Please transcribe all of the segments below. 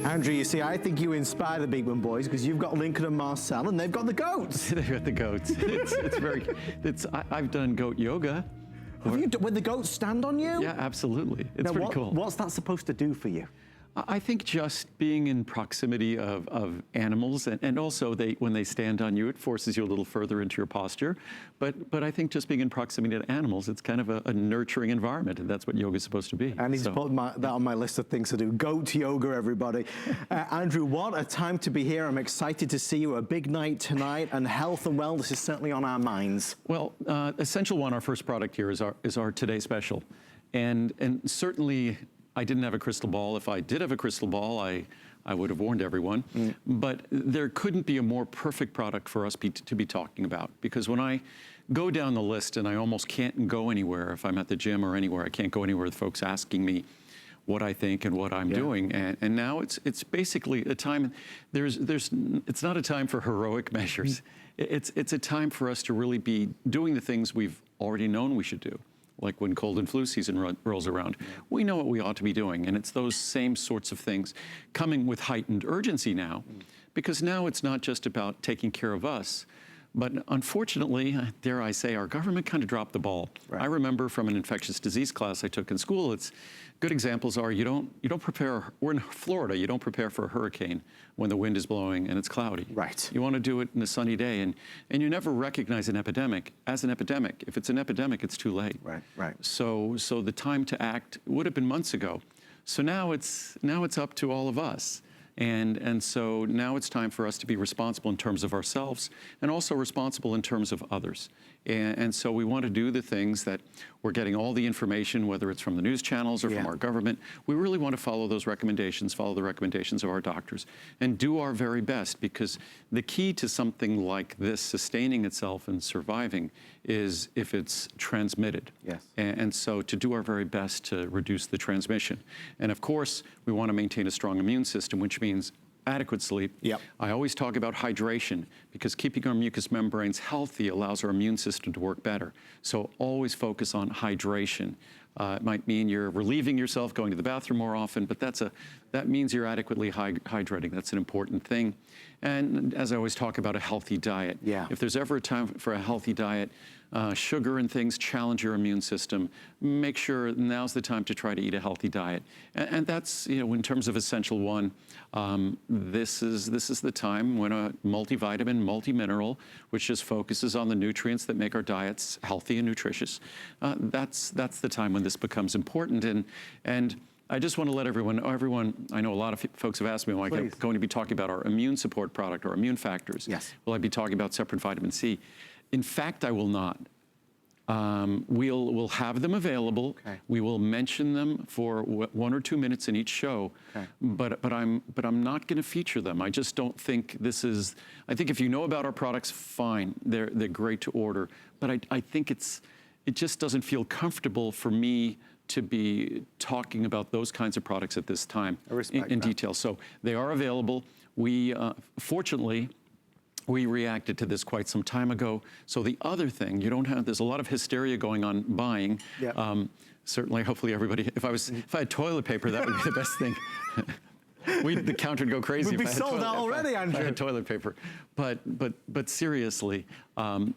Andrew, you see, I think you inspire the Big One boys because you've got Lincoln and Marcel and they've got the goats. They've got the goats. I've done goat yoga. Have you, when the goats stand on you? Yeah, absolutely. It's pretty cool. What's that supposed to do for you? I think just being in proximity of animals, and also when they stand on you, it forces you a little further into your posture. But I think just being in proximity to animals, it's kind of a nurturing environment, and that's what yoga is supposed to be. I need to put that on my list of things to do. Goat yoga, everybody. Andrew, what a time to be here. I'm excited to see you. A big night tonight, and health and wellness is certainly on our minds. Well, Essential One, our first product here, is our Today Special. And certainly, I didn't have a crystal ball. If I did have a crystal ball, I would have warned everyone. But there couldn't be a more perfect product for us to be talking about. Because when I go down the list, and I almost can't go anywhere, if I'm at the gym or anywhere, I can't go anywhere with folks asking me what I think and what I'm doing. And now it's basically a time, it's not a time for heroic measures. It's a time for us to really be doing the things we've already known we should do. Like when cold and flu season rolls around. We know what we ought to be doing, and it's those same sorts of things coming with heightened urgency now, because now it's not just about taking care of us, but unfortunately, dare I say, our government kind of dropped the ball. Right. I remember from an infectious disease class I took in school, good examples are you don't prepare, we're in Florida, you don't prepare for a hurricane when the wind is blowing and it's cloudy. Right. You want to do it in a sunny day, and you never recognize an epidemic as an epidemic. If it's an epidemic, it's too late. Right. So the time to act would have been months ago. So now it's up to all of us. And so now it's time for us to be responsible in terms of ourselves and also responsible in terms of others. And so we want to do the things that we're getting all the information, whether it's from the news channels or from our government. We really want to follow those recommendations, follow the recommendations of our doctors, and do our very best, because the key to something like this sustaining itself and surviving is if it's transmitted. Yes. And so to do our very best to reduce the transmission. And of course, we want to maintain a strong immune system, which means adequate sleep. Yep. I always talk about hydration, because keeping our mucous membranes healthy allows our immune system to work better. So always focus on hydration. It might mean you're relieving yourself, going to the bathroom more often, but that means you're adequately hydrating. That's an important thing. And as I always talk about, a healthy diet. Yeah. If there's ever a time for a healthy diet, sugar and things challenge your immune system. Make sure now's the time to try to eat a healthy diet. And that's, in terms of Essential One, this is the time when a multivitamin, multi-mineral, which just focuses on the nutrients that make our diets healthy and nutritious, that's the time when this becomes important. And I just want to let everyone, I know a lot of folks have asked me, am I going to be talking about our immune support product or immune factors? Yes. Will I be talking about separate vitamin C? In fact, I will not. We'll have them available. Okay. We will mention them for 1 or 2 minutes in each show. Okay. But I'm not going to feature them. I just don't think this is. I think if you know about our products, fine. They're great to order. But I think it just doesn't feel comfortable for me to be talking about those kinds of products at this time in detail. So they are available. We fortunately, we reacted to this quite some time ago. So the other thing, there's a lot of hysteria going on buying. Yep. Certainly, hopefully everybody, if I had toilet paper, that would be the best thing. The counter would go crazy. We'd be sold out already, Andrew. If I had toilet paper. But seriously,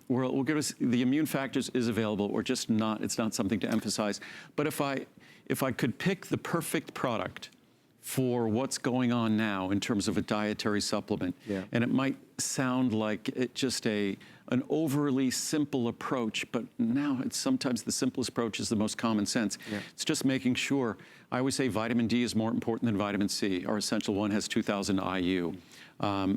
we'll give us, the immune factors is available. We're just not, it's not something to emphasize. But if I could pick the perfect product for what's going on now in terms of a dietary supplement, and it might sound like an overly simple approach, but now sometimes the simplest approach is the most common sense. Yeah. It's just making sure. I always say vitamin D is more important than vitamin C. Our Essential One has 2,000 IU.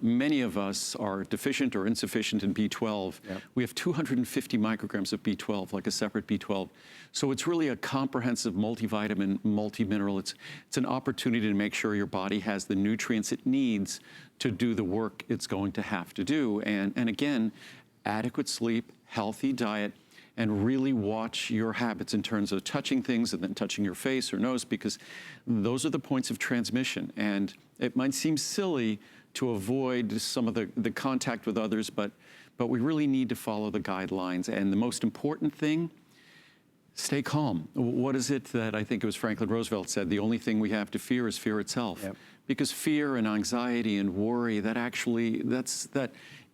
Many of us are deficient or insufficient in B12. Yep. We have 250 micrograms of B12, like a separate B12. So it's really a comprehensive multivitamin, multi-mineral. It's an opportunity to make sure your body has the nutrients it needs to do the work it's going to have to do. And again, adequate sleep, healthy diet, and really watch your habits in terms of touching things and then touching your face or nose, because those are the points of transmission. And it might seem silly to avoid some of the contact with others, but we really need to follow the guidelines. And the most important thing, Stay calm. What is it that I think it was Franklin Roosevelt said? The only thing we have to fear is fear itself. Yep. Because fear and anxiety and worry, that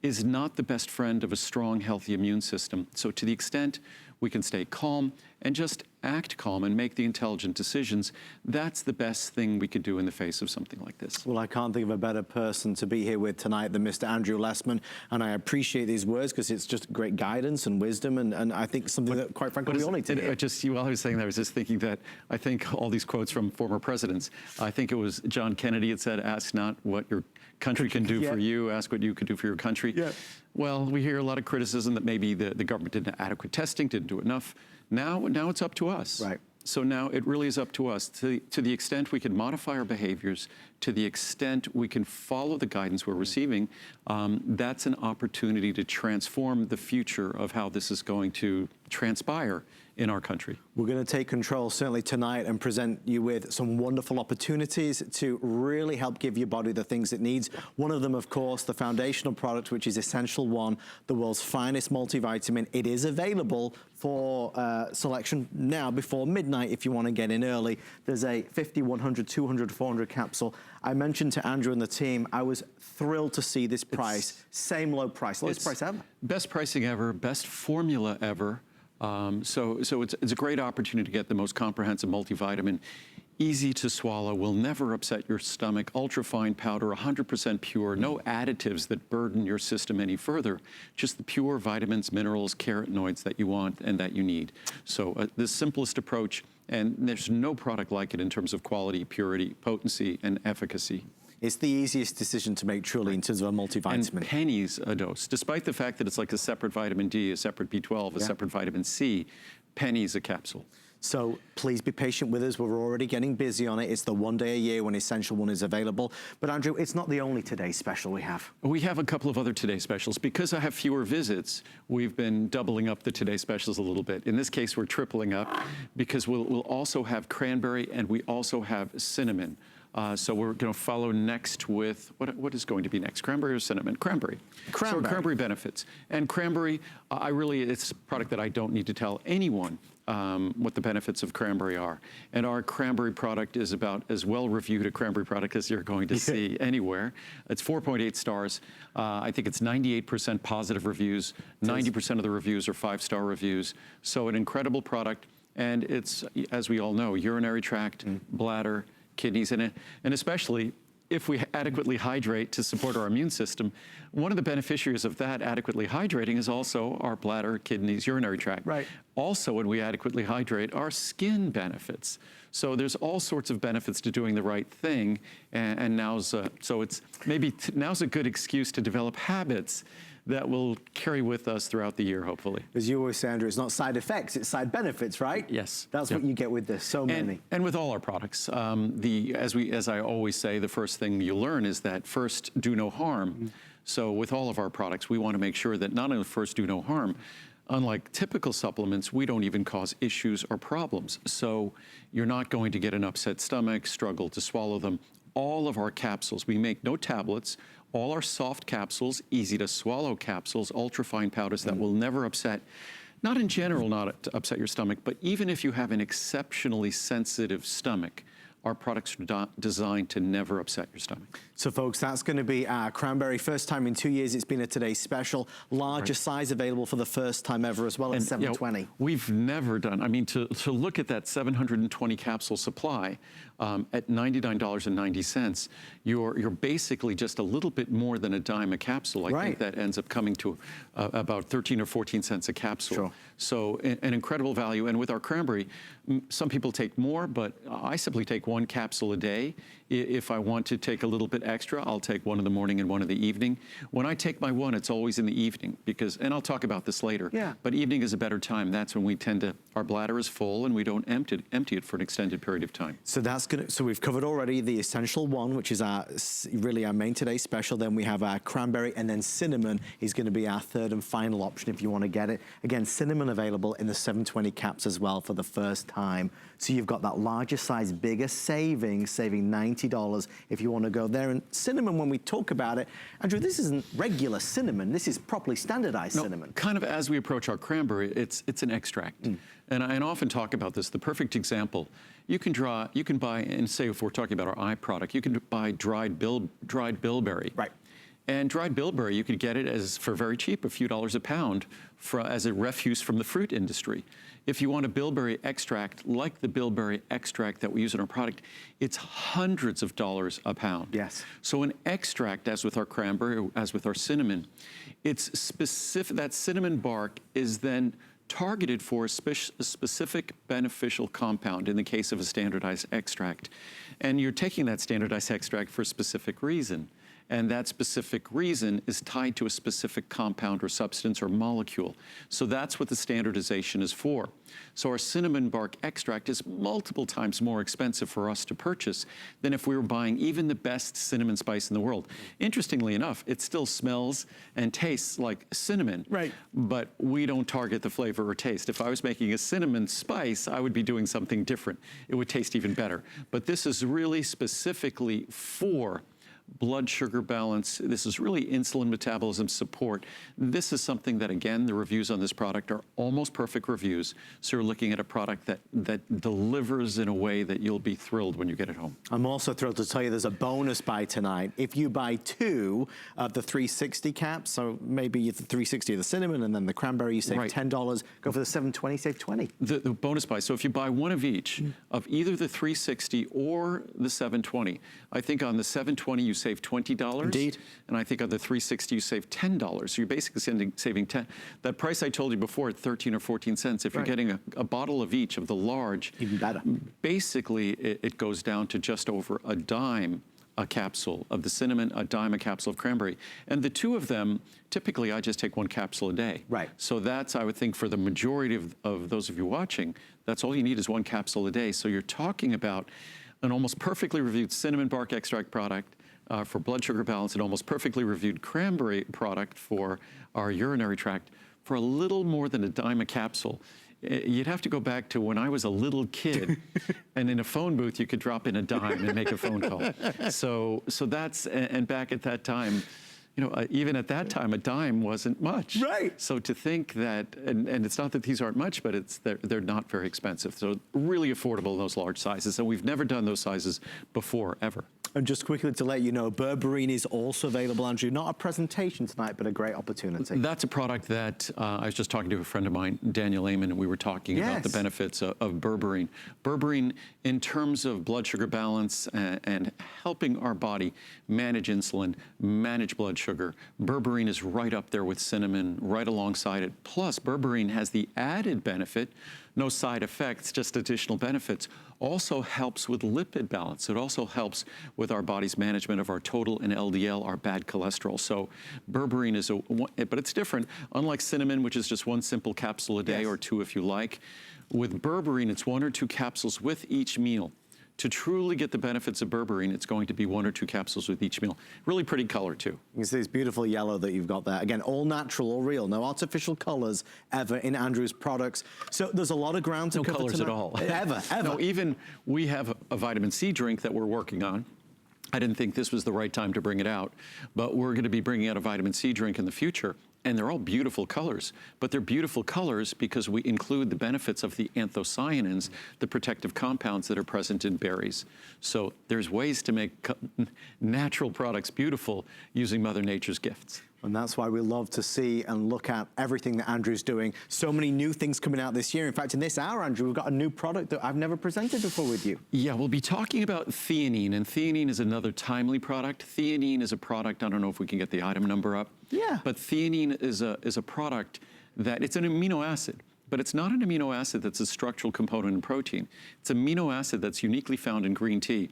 is not the best friend of a strong, healthy immune system. So to the extent we can stay calm and just act calm and make the intelligent decisions, that's the best thing we could do in the face of something like this. Well, I can't think of a better person to be here with tonight than Mr. Andrew Lessman, and I appreciate these words because it's just great guidance and wisdom, and I think something that, quite frankly, we all need to hear. While I was saying that, I was just thinking that I think all these quotes from former presidents, I think it was John Kennedy had said, ask not what your country can do for you, ask what you could do for your country. Yeah. Well, we hear a lot of criticism that maybe the government didn't have adequate testing, didn't do enough. Now it's up to us. Right. So now it really is up to us. To the extent we can modify our behaviors, to the extent we can follow the guidance we're receiving, that's an opportunity to transform the future of how this is going to transpire in our country. We're going to take control certainly tonight and present you with some wonderful opportunities to really help give your body the things it needs. One of them, of course, the foundational product, which is Essential One, the world's finest multivitamin. It is available for selection now before midnight if you want to get in early. There's a 50, 100, 200, 400 capsule. I mentioned to Andrew and the team, I was thrilled to see this price, same low price, lowest price ever. Best pricing ever, best formula ever. So it's a great opportunity to get the most comprehensive multivitamin, easy to swallow, will never upset your stomach, ultra-fine powder, 100% pure, no additives that burden your system any further, just the pure vitamins, minerals, carotenoids that you want and that you need. So the simplest approach, and there's no product like it in terms of quality, purity, potency, and efficacy. It's the easiest decision to make, truly, in terms of a multivitamin. And pennies a dose, despite the fact that it's like a separate vitamin D, a separate B12, a separate vitamin C, pennies a capsule. So please be patient with us. We're already getting busy on it. It's the one day a year when Essential One is available. But Andrew, it's not the only Today Special we have. We have a couple of other Today Specials. Because I have fewer visits, we've been doubling up the Today Specials a little bit. In this case, we're tripling up because we'll also have cranberry and we also have cinnamon. So we're going to follow next with, what is going to be next? Cranberry or cinnamon? Cranberry. Cranberry. So cranberry benefits. And cranberry, it's a product that I don't need to tell anyone what the benefits of cranberry are. And our cranberry product is about as well reviewed a cranberry product as you're going to see anywhere. It's 4.8 stars. I think it's 98% positive reviews. 90% of the reviews are 5-star reviews. So an incredible product. And it's, as we all know, urinary tract, bladder, kidneys in it, and especially if we adequately hydrate to support our immune system, one of the beneficiaries of that adequately hydrating is also our bladder, kidneys, urinary tract. Right. Also, when we adequately hydrate, our skin benefits. So there's all sorts of benefits to doing the right thing, and now's a good excuse to develop habits that will carry with us throughout the year, hopefully. As you always say, Andrew, it's not side effects, it's side benefits, right? Yes. That's what you get with this, so many. And with all our products, as I always say, the first thing you learn is that first, do no harm. So with all of our products, we want to make sure that not only first do no harm, unlike typical supplements, we don't even cause issues or problems. So you're not going to get an upset stomach, struggle to swallow them. All of our capsules, we make no tablets, all our soft capsules, easy to swallow capsules, ultra-fine powders that will never upset, not in general not to upset your stomach, but even if you have an exceptionally sensitive stomach, our products are designed to never upset your stomach. So folks, that's going to be our cranberry. First time in 2 years it's been a Today Special. Larger size available for the first time ever as well at $720. We've never done, I mean, to look at that 720 capsule supply at $99.90, you're basically just a little bit more than a dime a capsule. I think that ends up coming to about 13 or 14 cents a capsule. Sure. So an incredible value. And with our cranberry, some people take more, but I simply take one capsule a day. If I want to take a little bit extra, I'll take one in the morning and one in the evening. When I take my one, it's always in the evening because, and I'll talk about this later, but evening is a better time. That's when we tend to, our bladder is full and we don't empty it for an extended period of time. So that's good. So we've covered already the Essential One, which is really our main Today Special. Then we have our cranberry, and then cinnamon is going to be our third and final option if you want to get it. Again, cinnamon available in the 720 caps as well for the first time. So you've got that larger size, bigger saving 90%. $90 if you want to go there. And cinnamon, when we talk about it, Andrew, this isn't regular cinnamon. This is properly standardized cinnamon. Kind of as we approach our cranberry, it's an extract. And I often talk about this. The perfect example, you can buy, and say if we're talking about our eye product, you can buy dried bilberry. Right. And dried bilberry, you could get it for very cheap, a few dollars a pound, as a refuse from the fruit industry. If you want a bilberry extract, like the bilberry extract that we use in our product, it's hundreds of dollars a pound. Yes. So an extract, as with our cranberry, as with our cinnamon, it's specific. That cinnamon bark is then targeted for a specific beneficial compound in the case of a standardized extract. And you're taking that standardized extract for a specific reason. And that specific reason is tied to a specific compound or substance or molecule. So that's what the standardization is for. So our cinnamon bark extract is multiple times more expensive for us to purchase than if we were buying even the best cinnamon spice in the world. Interestingly enough, it still smells and tastes like cinnamon, right? But we don't target the flavor or taste. If I was making a cinnamon spice, I would be doing something different. It would taste even better. But this is really specifically for blood sugar balance. This is really insulin metabolism support. This is something that, again, the reviews on this product are almost perfect reviews. So you're looking at a product that delivers in a way that you'll be thrilled when you get it home. I'm also thrilled to tell you there's a bonus buy tonight. If you buy 2 of the 360 caps, so maybe the 360 of the cinnamon and then the cranberry, you save $10. Go for the 720, save 20. The bonus buy. So if you buy one of each, of either the 360 or the 720, I think on the 720 you save $20. Indeed. And I think on the 360 you save $10. So you're basically saving 10. That price I told you before at 13 or 14 cents, if you're getting a bottle of each of the large, even better. Basically it goes down to just over a dime a capsule of the cinnamon, a dime a capsule of cranberry. And the two of them, typically I just take 1 capsule a day. Right. So that's, I would think, for the majority of those of you watching, that's all you need is 1 capsule a day. So you're talking about an almost perfectly reviewed cinnamon bark extract product for blood sugar balance, an almost perfectly reviewed cranberry product for our urinary tract for a little more than a dime a capsule. You'd have to go back to when I was a little kid, and in a phone booth you could drop in a dime and make a phone call. So that's, and back at that time, you know, even at that time, a dime wasn't much. Right. So to think that, and it's not that these aren't much, but they're not very expensive. So really affordable in those large sizes. And we've never done those sizes before, ever. And just quickly to let you know, berberine is also available, Andrew. Not a presentation tonight, but a great opportunity. That's a product that I was just talking to a friend of mine, Daniel Lehman, and we were talking about the benefits of berberine. Berberine, in terms of blood sugar balance and helping our body manage insulin, manage blood sugar, berberine is right up there with cinnamon, right alongside it. Plus, berberine has the added benefit, no side effects, just additional benefits, also helps with lipid balance. It also helps with our body's management of our total and LDL, our bad cholesterol. So berberine is but it's different. Unlike cinnamon, which is just 1 simple capsule a day or 2 if you like, with berberine, it's 1 or 2 capsules with each meal. To truly get the benefits of berberine, it's going to be 1 or 2 capsules with each meal. Really pretty color, too. You can see this beautiful yellow that you've got there. Again, all natural, all real. No artificial colors ever in Andrew's products. So there's a lot of ground to cover tonight. No colors at all. Ever. No, even we have a vitamin C drink that we're working on. I didn't think this was the right time to bring it out, but we're going to be bringing out a vitamin C drink in the future. And they're all beautiful colors, but they're beautiful colors because we include the benefits of the anthocyanins, the protective compounds that are present in berries. So there's ways to make natural products beautiful using Mother Nature's gifts. And that's why we love to see and look at everything that Andrew's doing. So many new things coming out this year. In fact, in this hour, Andrew, we've got a new product that I've never presented before with you. Yeah, we'll be talking about theanine, and theanine is another timely product. Theanine is a product, I don't know if we can get the item number up. Yeah. But theanine is a product that, it's an amino acid. But it's not an amino acid that's a structural component in protein. It's an amino acid that's uniquely found in green tea.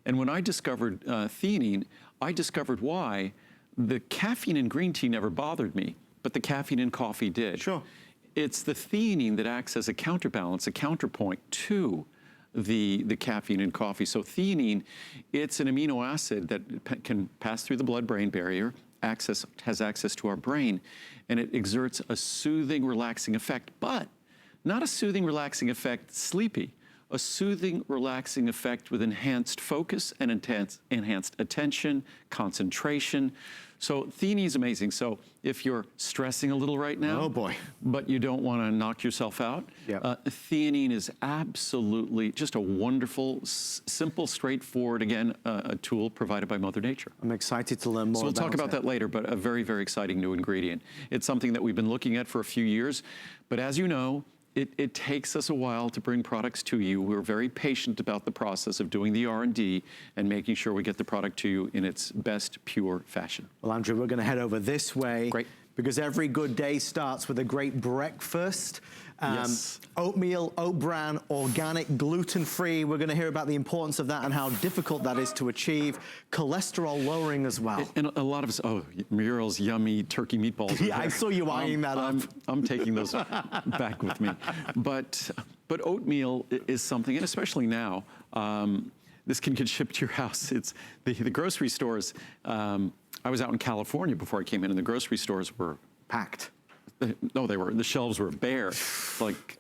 And when I discovered theanine, I discovered why. The caffeine in green tea never bothered me, but the caffeine in coffee did. Sure. It's the theanine that acts as a counterbalance, a counterpoint to the caffeine in coffee. So theanine, it's an amino acid that can pass through the blood-brain barrier, has access to our brain, and it exerts a soothing, relaxing effect, but not a soothing, relaxing effect sleepy, a soothing, relaxing effect with enhanced focus and enhanced attention, concentration. So theanine is amazing. So if you're stressing a little right now, oh boy, but you don't want to knock yourself out, theanine is absolutely just a wonderful, simple, straightforward, again, a tool provided by Mother Nature. I'm excited to learn more. So we'll talk about that later, but a very, very exciting new ingredient. It's something that we've been looking at for a few years, but as you know, it takes us a while to bring products to you. We're very patient about the process of doing the R&D and making sure we get the product to you in its best, pure fashion. Well, Andrew, we're going to head over this way. Great. Because every good day starts with a great breakfast. Yes. Oatmeal, oat bran, organic, gluten-free. We're going to hear about the importance of that and how difficult that is to achieve. Cholesterol lowering as well. And a lot of us, Muriel's yummy turkey meatballs. Yeah, I saw you eyeing that up. I'm taking those back with me. But oatmeal is something, and especially now, this can get shipped to your house. It's the grocery stores. I was out in California before I came in, and the grocery stores were packed. No, the shelves were bare. Like,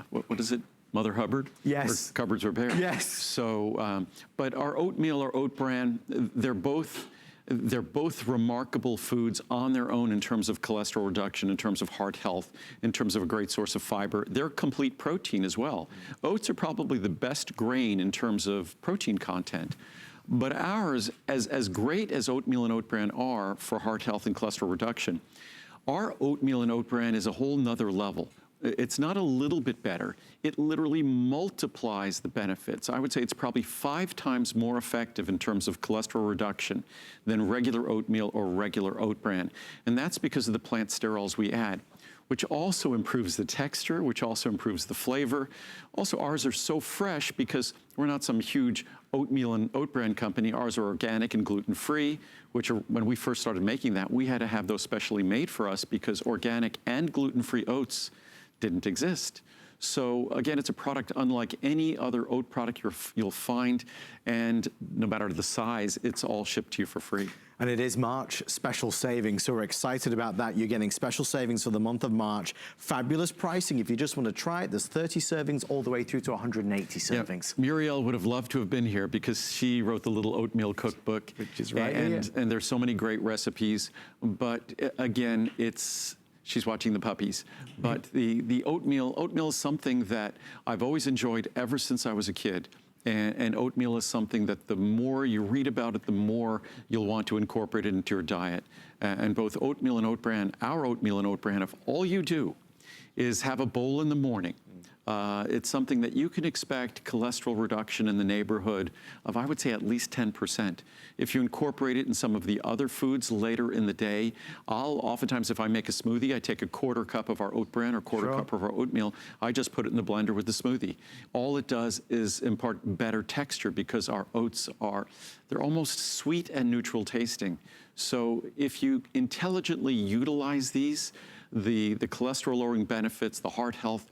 what is it? Mother Hubbard? Yes. Or cupboards were bare. Yes. So, but our oatmeal, our oat bran, they're both remarkable foods on their own in terms of cholesterol reduction, in terms of heart health, in terms of a great source of fiber. They're complete protein as well. Oats are probably the best grain in terms of protein content. But ours, as great as oatmeal and oat bran are for heart health and cholesterol reduction, our oatmeal and oat bran is a whole nother level. It's not a little bit better. It literally multiplies the benefits. I would say it's probably 5 times more effective in terms of cholesterol reduction than regular oatmeal or regular oat bran. And that's because of the plant sterols we add, which also improves the texture, which also improves the flavor. Also, ours are so fresh because we're not some huge oatmeal and oat bran company. Ours are organic and gluten-free, which are, when we first started making that, we had to have those specially made for us because organic and gluten-free oats didn't exist. So again, it's a product unlike any other oat product you'll find, and no matter the size, it's all shipped to you for free. And it is March special savings, so we're excited about that. You're getting special savings for the month of March. Fabulous pricing. If you just want to try it, there's 30 servings all the way through to 180 servings. Yeah, Muriel would have loved to have been here because she wrote the little oatmeal cookbook. Which is right and, here. And there's so many great recipes. But again, she's watching the puppies. But the oatmeal is something that I've always enjoyed ever since I was a kid. And oatmeal is something that the more you read about it, the more you'll want to incorporate it into your diet. And both oatmeal and oat bran, our oatmeal and oat bran, if all you do is have a bowl in the morning, it's something that you can expect cholesterol reduction in the neighborhood of, I would say, at least 10%. If you incorporate it in some of the other foods later in the day, oftentimes if I make a smoothie, I take a quarter cup of our oat bran or quarter cup of our oatmeal, I just put it in the blender with the smoothie. All it does is impart better texture because our oats they're almost sweet and neutral tasting. So if you intelligently utilize these, the cholesterol lowering benefits, the heart health,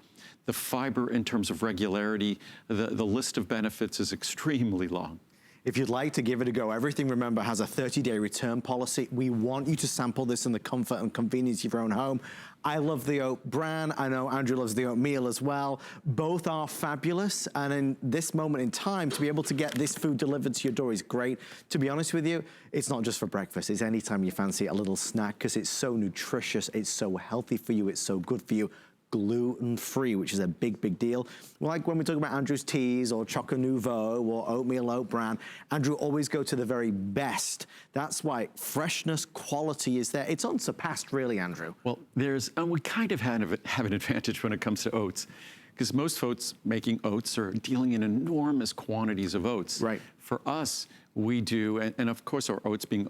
the fiber in terms of regularity, the list of benefits is extremely long. If you'd like to give it a go, everything, remember, has a 30-day return policy. We want you to sample this in the comfort and convenience of your own home. I love the oat bran. I know Andrew loves the oatmeal as well. Both are fabulous. And in this moment in time, to be able to get this food delivered to your door is great. To be honest with you, it's not just for breakfast. It's anytime you fancy a little snack because it's so nutritious. It's so healthy for you. It's so good for you. Gluten-free, which is a big, big deal. Like when we talk about Andrew's teas or Choco Nouveau or oatmeal oat bran, Andrew always go to the very best. That's why freshness, quality is there. It's unsurpassed, really, Andrew. Well, we kind of have an advantage when it comes to oats, because most folks making oats are dealing in enormous quantities of oats. Right. For us, we do, and of course our oats being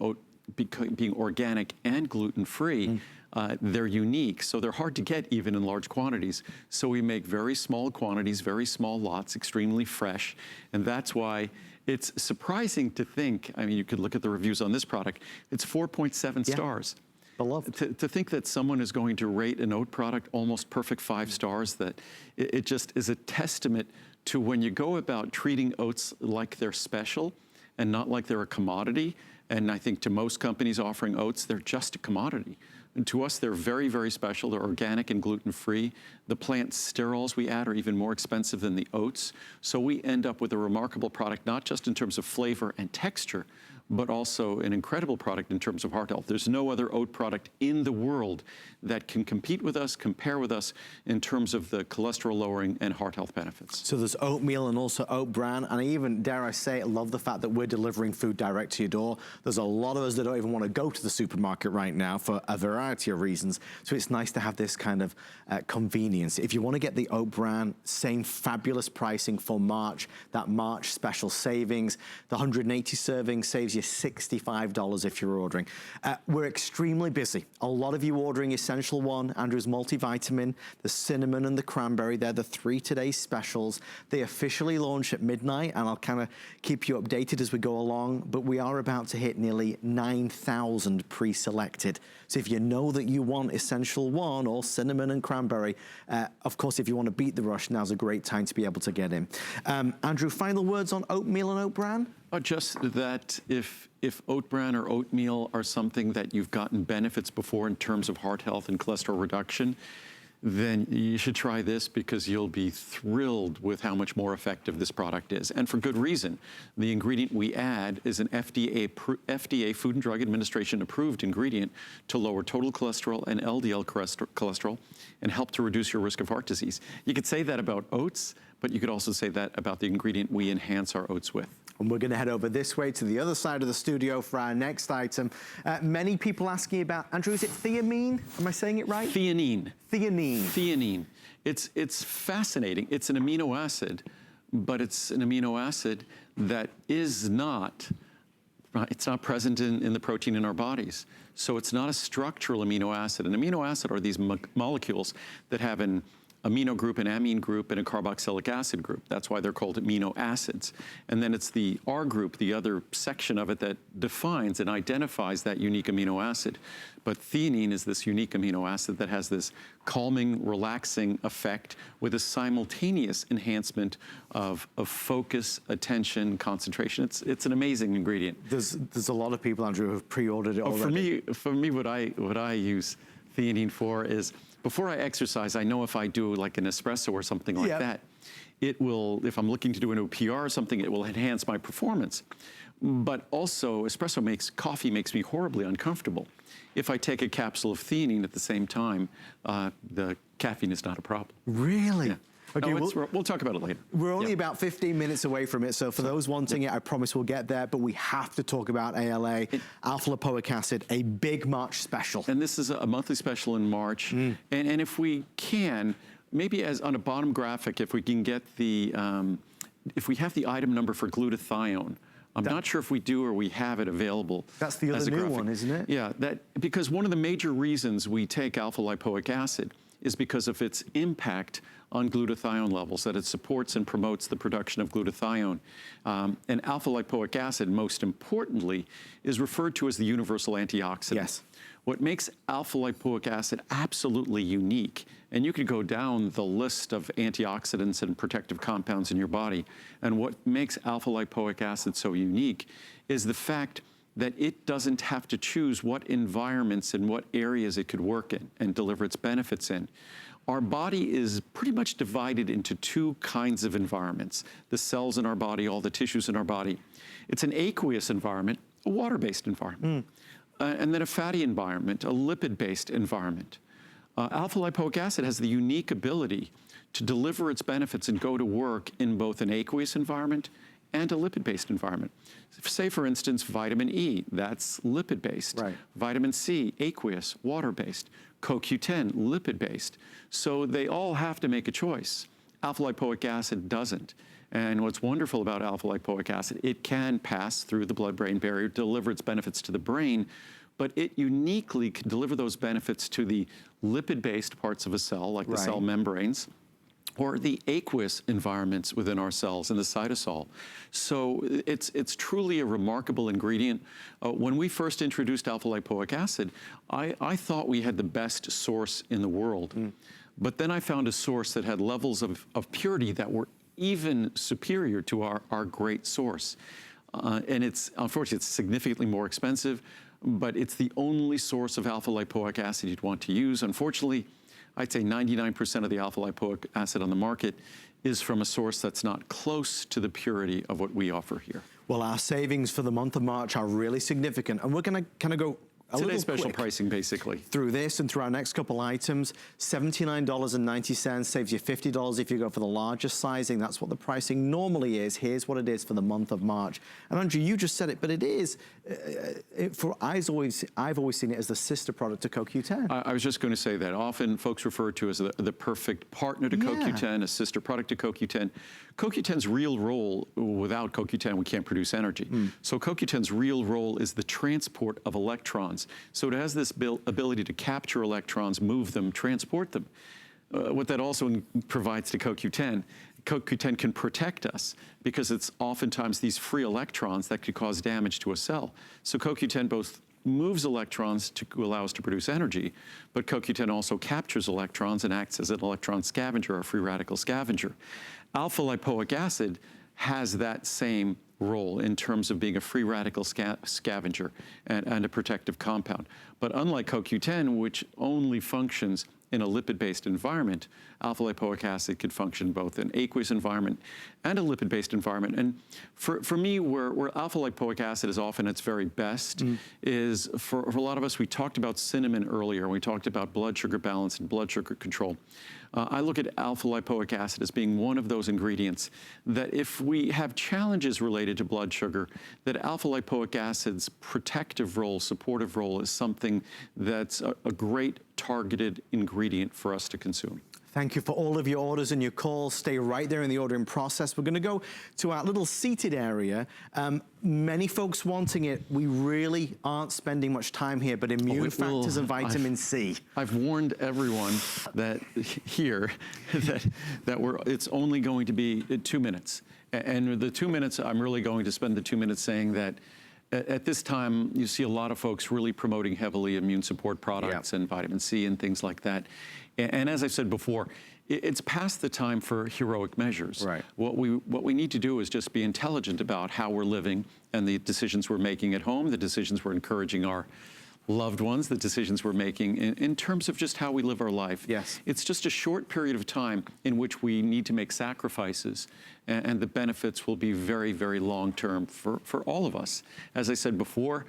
organic and gluten-free, they're unique, so they're hard to get even in large quantities. So we make very small quantities, very small lots, extremely fresh, and that's why it's surprising to think, I mean, you could look at the reviews on this product, it's 4.7 stars. Beloved. To think that someone is going to rate an oat product almost perfect 5 stars, that it just is a testament to when you go about treating oats like they're special and not like they're a commodity. And I think to most companies offering oats, they're just a commodity. And to us, they're very, very special. They're organic and gluten-free. The plant sterols we add are even more expensive than the oats. So we end up with a remarkable product, not just in terms of flavor and texture, but also an incredible product in terms of heart health. There's no other oat product in the world that can compete with us, compare with us in terms of the cholesterol lowering and heart health benefits. So there's oatmeal and also oat bran, and I even, dare I say, love the fact that we're delivering food direct to your door. There's a lot of us that don't even want to go to the supermarket right now for a variety of reasons, so it's nice to have this kind of convenience. If you want to get the oat bran, same fabulous pricing for March, that March special savings. The 180 servings saves you $65 if you're ordering. We're extremely busy. A lot of you ordering Essential One, Andrew's multivitamin, the cinnamon and the cranberry. They're the 3 today's specials. They officially launch at midnight, and I'll kind of keep you updated as we go along, but we are about to hit nearly 9,000 pre-selected. So if you know that you want Essential One or cinnamon and cranberry, of course, if you want to beat the rush, now's a great time to be able to get in. Andrew, final words on oatmeal and oat bran? Just that if oat bran or oatmeal are something that you've gotten benefits before in terms of heart health and cholesterol reduction, then you should try this, because you'll be thrilled with how much more effective this product is. And for good reason. The ingredient we add is an FDA Food and Drug Administration approved ingredient to lower total cholesterol and LDL cholesterol and help to reduce your risk of heart disease. You could say that about oats, but you could also say that about the ingredient we enhance our oats with. And we're going to head over this way to the other side of the studio for our next item. Many people asking about, Andrew, is it thiamine? Am I saying it right? Theanine. Theanine. Theanine. It's fascinating. It's an amino acid, but it's an amino acid that is not, it's not present in the protein in our bodies. So it's not a structural amino acid. An amino acid are these molecules that have an amino group, an amine group, and a carboxylic acid group. That's why they're called amino acids. And then it's the R group, the other section of it, that defines and identifies that unique amino acid. But theanine is this unique amino acid that has this calming, relaxing effect with a simultaneous enhancement of focus, attention, concentration. It's an amazing ingredient. There's a lot of people, Andrew, who have pre-ordered it already. For me, what I use theanine for is, before I exercise, I know if I do like an espresso or something like that, it will, if I'm looking to do a PR or something, it will enhance my performance. But also, coffee makes me horribly uncomfortable. If I take a capsule of theanine at the same time, the caffeine is not a problem. Really? Yeah. Okay, we'll talk about it later. We're only about 15 minutes away from it, so for those wanting it, I promise we'll get there, but we have to talk about ALA, alpha-lipoic acid, a big March special. And this is a monthly special in March, and if we can, maybe as on a bottom graphic, if we can get the, if we have the item number for glutathione. I'm not sure if we do or we have it available. That's the other new one, isn't it? Yeah, because one of the major reasons we take alpha-lipoic acid is because of its impact on glutathione levels, that it supports and promotes the production of glutathione. And alpha-lipoic acid, most importantly, is referred to as the universal antioxidant. Yes. What makes alpha-lipoic acid absolutely unique, and you could go down the list of antioxidants and protective compounds in your body, and what makes alpha-lipoic acid so unique is the fact that it doesn't have to choose what environments and what areas it could work in and deliver its benefits in. Our body is pretty much divided into 2 kinds of environments. The cells in our body, all the tissues in our body. It's an aqueous environment, a water-based environment. And then a fatty environment, a lipid-based environment. Alpha-lipoic acid has the unique ability to deliver its benefits and go to work in both an aqueous environment and a lipid-based environment. Say, for instance, vitamin E, that's lipid-based. Right. Vitamin C, aqueous, water-based. CoQ10, lipid-based. So they all have to make a choice. Alpha-lipoic acid doesn't. And what's wonderful about alpha-lipoic acid, it can pass through the blood-brain barrier, deliver its benefits to the brain, but it uniquely can deliver those benefits to the lipid-based parts of a cell, like the cell membranes, or the aqueous environments within our cells in the cytosol. So it's truly a remarkable ingredient. When we first introduced alpha-lipoic acid, I thought we had the best source in the world. But then I found a source that had levels of purity that were even superior to our great source. And unfortunately, it's significantly more expensive, but it's the only source of alpha lipoic acid you'd want to use. Unfortunately, I'd say 99% of the alpha lipoic acid on the market is from a source that's not close to the purity of what we offer here. Well, our savings for the month of March are really significant, and we're going to kind of go Today's special pricing, basically. Through this and through our next couple items, $79.90 saves you $50 if you go for the largest sizing. That's what the pricing normally is. Here's what it is for the month of March. And Andrew, you just said it, but it is, I've always seen it as the sister product to CoQ10. I was just going to say that. Often folks refer to as the perfect partner to CoQ10, a sister product to CoQ10. CoQ10's real role, without CoQ10, we can't produce energy. So CoQ10's real role is the transport of electrons. So it has this ability to capture electrons, move them, transport them. What that also provides to CoQ10, CoQ10 can protect us because it's oftentimes these free electrons that could cause damage to a cell. So CoQ10 both moves electrons to allow us to produce energy, but CoQ10 also captures electrons and acts as an electron scavenger, a free radical scavenger. Alpha lipoic acid has that same role in terms of being a free radical scavenger and a protective compound. But unlike CoQ10, which only functions in a lipid-based environment, alpha lipoic acid could function both in aqueous environment and a lipid-based environment. And for me, where alpha lipoic acid is often its very best is for a lot of us, we talked about cinnamon earlier, we talked about blood sugar balance and blood sugar control. I look at alpha lipoic acid as being one of those ingredients that if we have challenges related to blood sugar, that alpha lipoic acid's protective role, supportive role is something that's a great targeted ingredient for us to consume. Thank you for all of your orders and your calls. Stay right there in the ordering process. We're going to go to our little seated area. Many folks wanting it. We really aren't spending much time here, but immune factors and vitamin C. I've warned everyone that here that it's only going to be 2 minutes. And the 2 minutes, I'm really going to spend the 2 minutes saying that at this time, you see a lot of folks really promoting heavily immune support products and vitamin C and things like that. And as I said before, it's past the time for heroic measures. Right. What we need to do is just be intelligent about how we're living and the decisions we're making at home, the decisions we're encouraging our loved ones, the decisions we're making in terms of just how we live our life. Yes. It's just a short period of time in which we need to make sacrifices, and the benefits will be very, very long-term for all of us. As I said before,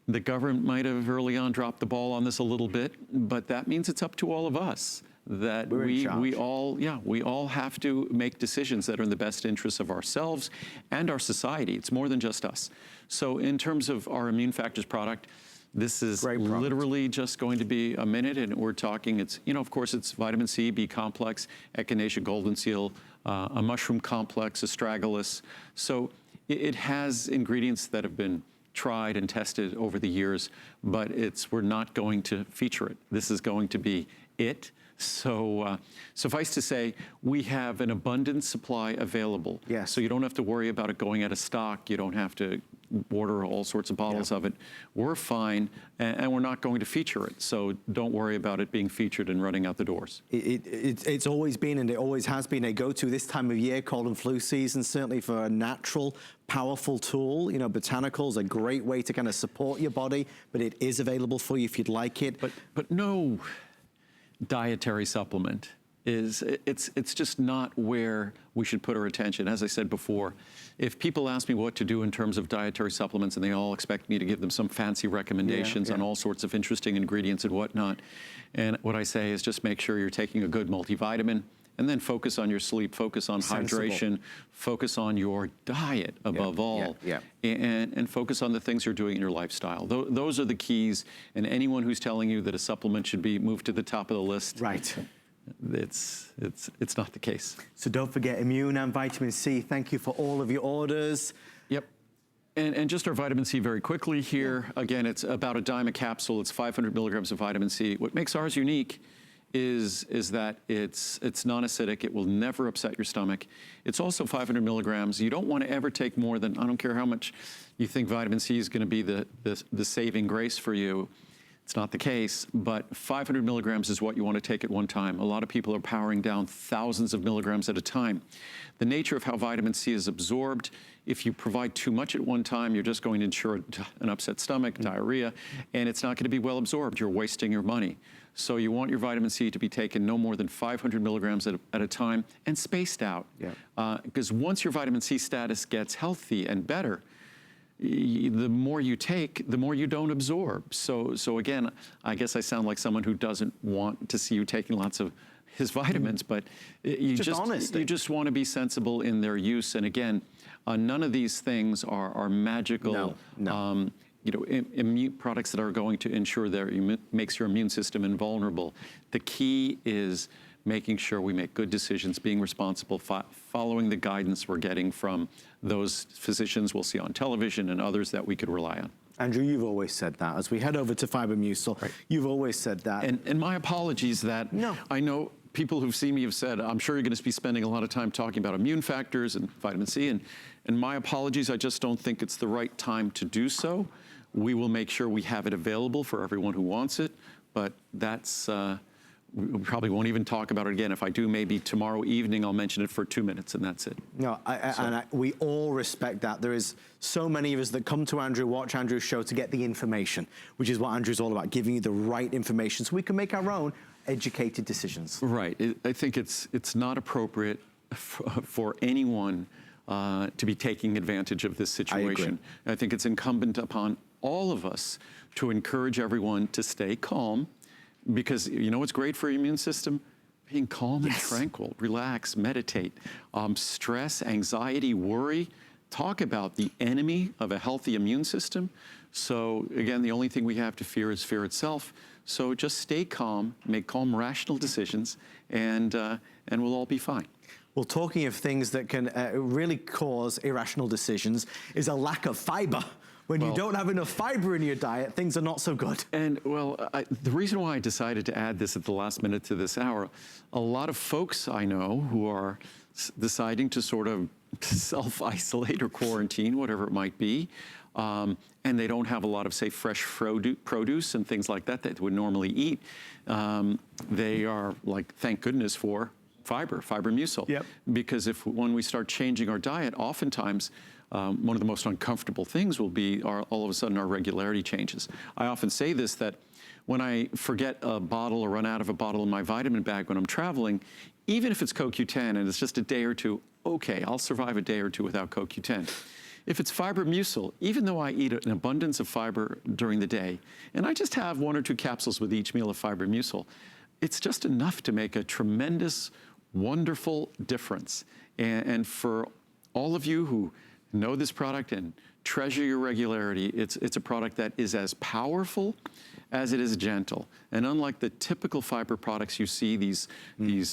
the government might have early on dropped the ball on this a little bit, but that means it's up to all of us. That we all have to make decisions that are in the best interests of ourselves and our society. It's more than just us. So in terms of our Immune Factors product, this is literally just going to be a minute, and we're talking, it's, of course, it's vitamin C, B complex, echinacea golden seal, a mushroom complex, astragalus. So it has ingredients that have been tried and tested over the years, but we're not going to feature it. This is going to be it. So suffice to say, we have an abundant supply available. Yes. So you don't have to worry about it going out of stock. You don't have to order all sorts of bottles of it. We're fine, and we're not going to feature it. So don't worry about it being featured and running out the doors. It's always been, and it always has been, a go-to this time of year, cold and flu season, certainly for a natural, powerful tool. Botanicals, a great way to kind of support your body, but it is available for you if you'd like it. But no dietary supplement it's just not where we should put our attention. As I said before, if people ask me what to do in terms of dietary supplements and they all expect me to give them some fancy recommendations on all sorts of interesting ingredients and whatnot, and what I say is just make sure you're taking a good multivitamin, and then focus on your sleep, focus on hydration, focus on your diet above all, and focus on the things you're doing in your lifestyle. Those are the keys, and anyone who's telling you that a supplement should be moved to the top of the list, it's not the case. So don't forget Immune and vitamin C. Thank you for all of your orders. Yep. And just our vitamin C very quickly here. Again, it's about a dime a capsule. It's 500 milligrams of vitamin C. What makes ours unique is that it's non-acidic. It will never upset your stomach. It's also 500 milligrams. You don't want to ever take more than, I don't care how much you think vitamin C is going to be the saving grace for you. It's not the case, but 500 milligrams is what you want to take at one time. A lot of people are powering down thousands of milligrams at a time. The nature of how vitamin C is absorbed, if you provide too much at one time, you're just going to ensure an upset stomach, diarrhea, and it's not going to be well absorbed. You're wasting your money. So you want your vitamin C to be taken no more than 500 milligrams at a time and spaced out. Because once your vitamin C status gets healthy and better, the more you take, the more you don't absorb. So again, I guess I sound like someone who doesn't want to see you taking lots of his vitamins, but you just want to be sensible in their use. And again, none of these things are magical. No. You know, immune products that are going to ensure that makes your immune system invulnerable. The key is making sure we make good decisions, being responsible, following the guidance we're getting from those physicians we'll see on television and others that we could rely on. Andrew, you've always said that. As we head over to Fibermucil, you've always said that. And my apologies that I know people who've seen me have said, I'm sure you're going to be spending a lot of time talking about immune factors and vitamin C, and my apologies, I just don't think it's the right time to do so. We will make sure we have it available for everyone who wants it, but that's, we probably won't even talk about it again. If I do, maybe tomorrow evening, I'll mention it for 2 minutes and that's it. No, we all respect that. There is so many of us that come to Andrew, watch Andrew's show to get the information, which is what Andrew's all about, giving you the right information so we can make our own educated decisions. Right. I think it's not appropriate for anyone to be taking advantage of this situation. I think it's incumbent upon all of us to encourage everyone to stay calm, because you know what's great for your immune system? Being calm and tranquil, relax, meditate. Stress, anxiety, worry, talk about the enemy of a healthy immune system. So again, the only thing we have to fear is fear itself. So just stay calm, make calm, rational decisions, and we'll all be fine. Well, talking of things that can really cause irrational decisions is a lack of fiber. When you don't have enough fiber in your diet, things are not so good. And well, the reason why I decided to add this at the last minute to this hour, a lot of folks I know who are deciding to sort of self-isolate or quarantine, whatever it might be, and they don't have a lot of, say, fresh produce and things like that that they would normally eat, they are like, thank goodness for Fibermucil. Because when we start changing our diet, oftentimes, one of the most uncomfortable things will be all of a sudden our regularity changes. I often say this, that when I forget a bottle or run out of a bottle in my vitamin bag when I'm traveling, even if it's CoQ10 and it's just a day or two, okay, I'll survive a day or two without CoQ10. If it's Fibermucil, even though I eat an abundance of fiber during the day, and I just have 1 or 2 capsules with each meal of Fibermucil, it's just enough to make a tremendous, wonderful difference. And for all of you who know this product and treasure your regularity, it's a product that is as powerful as it is gentle. And unlike the typical fiber products you see, these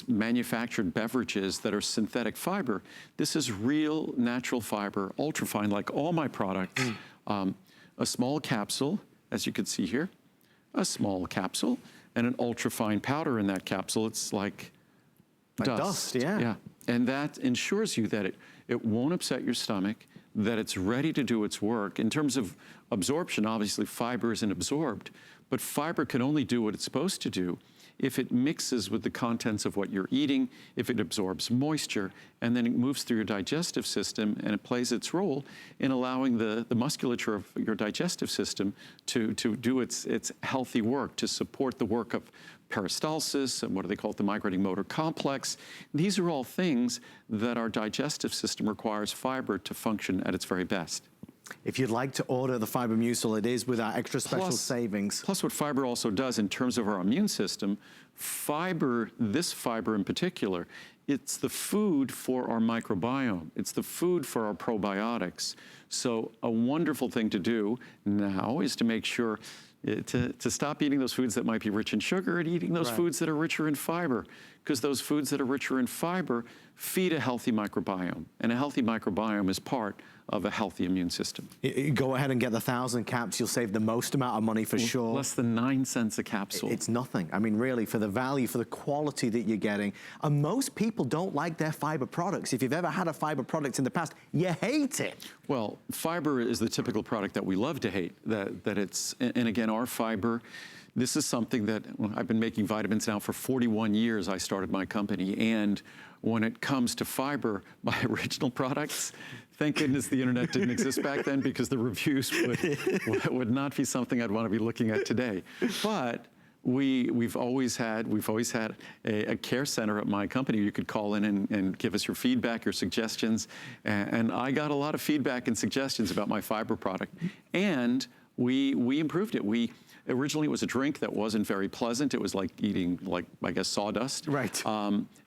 manufactured beverages that are synthetic fiber, this is real natural fiber, ultrafine, like all my products. A small capsule, as you can see here, a small capsule, and an ultrafine powder in that capsule. It's like dust. Yeah. And that ensures you that it won't upset your stomach, that it's ready to do its work. In terms of absorption, obviously fiber isn't absorbed, but fiber can only do what it's supposed to do if it mixes with the contents of what you're eating, if it absorbs moisture, and then it moves through your digestive system and it plays its role in allowing the musculature of your digestive system to do its healthy work, to support the work of peristalsis, and what do they call it, the migrating motor complex. These are all things that our digestive system requires fiber to function at its very best. If you'd like to order the Fibermucil, it is with our extra special savings. Plus what fiber also does in terms of our immune system, this fiber in particular, it's the food for our microbiome. It's the food for our probiotics. So a wonderful thing to do now is to make sure to stop eating those foods that might be rich in sugar and eating those foods that are richer in fiber, because those foods that are richer in fiber feed a healthy microbiome, and a healthy microbiome is part of a healthy immune system. You go ahead and get the 1,000 caps. You'll save the most amount of money for sure. Less than 9 cents a capsule. It's nothing. I mean, really, for the value, for the quality that you're getting. And most people don't like their fiber products. If you've ever had a fiber product in the past, you hate it. Well, fiber is the typical product that we love to hate. And again, our fiber this is something that I've been making vitamins now for 41 years. I started my company, and when it comes to fiber, my original products, thank goodness the internet didn't exist back then, because the reviews would not be something I'd want to be looking at today. But we've always had a care center at my company. You could call in and give us your feedback, your suggestions, and I got a lot of feedback and suggestions about my fiber product, and we improved it. Originally, it was a drink that wasn't very pleasant. It was like eating, I guess, sawdust. Right.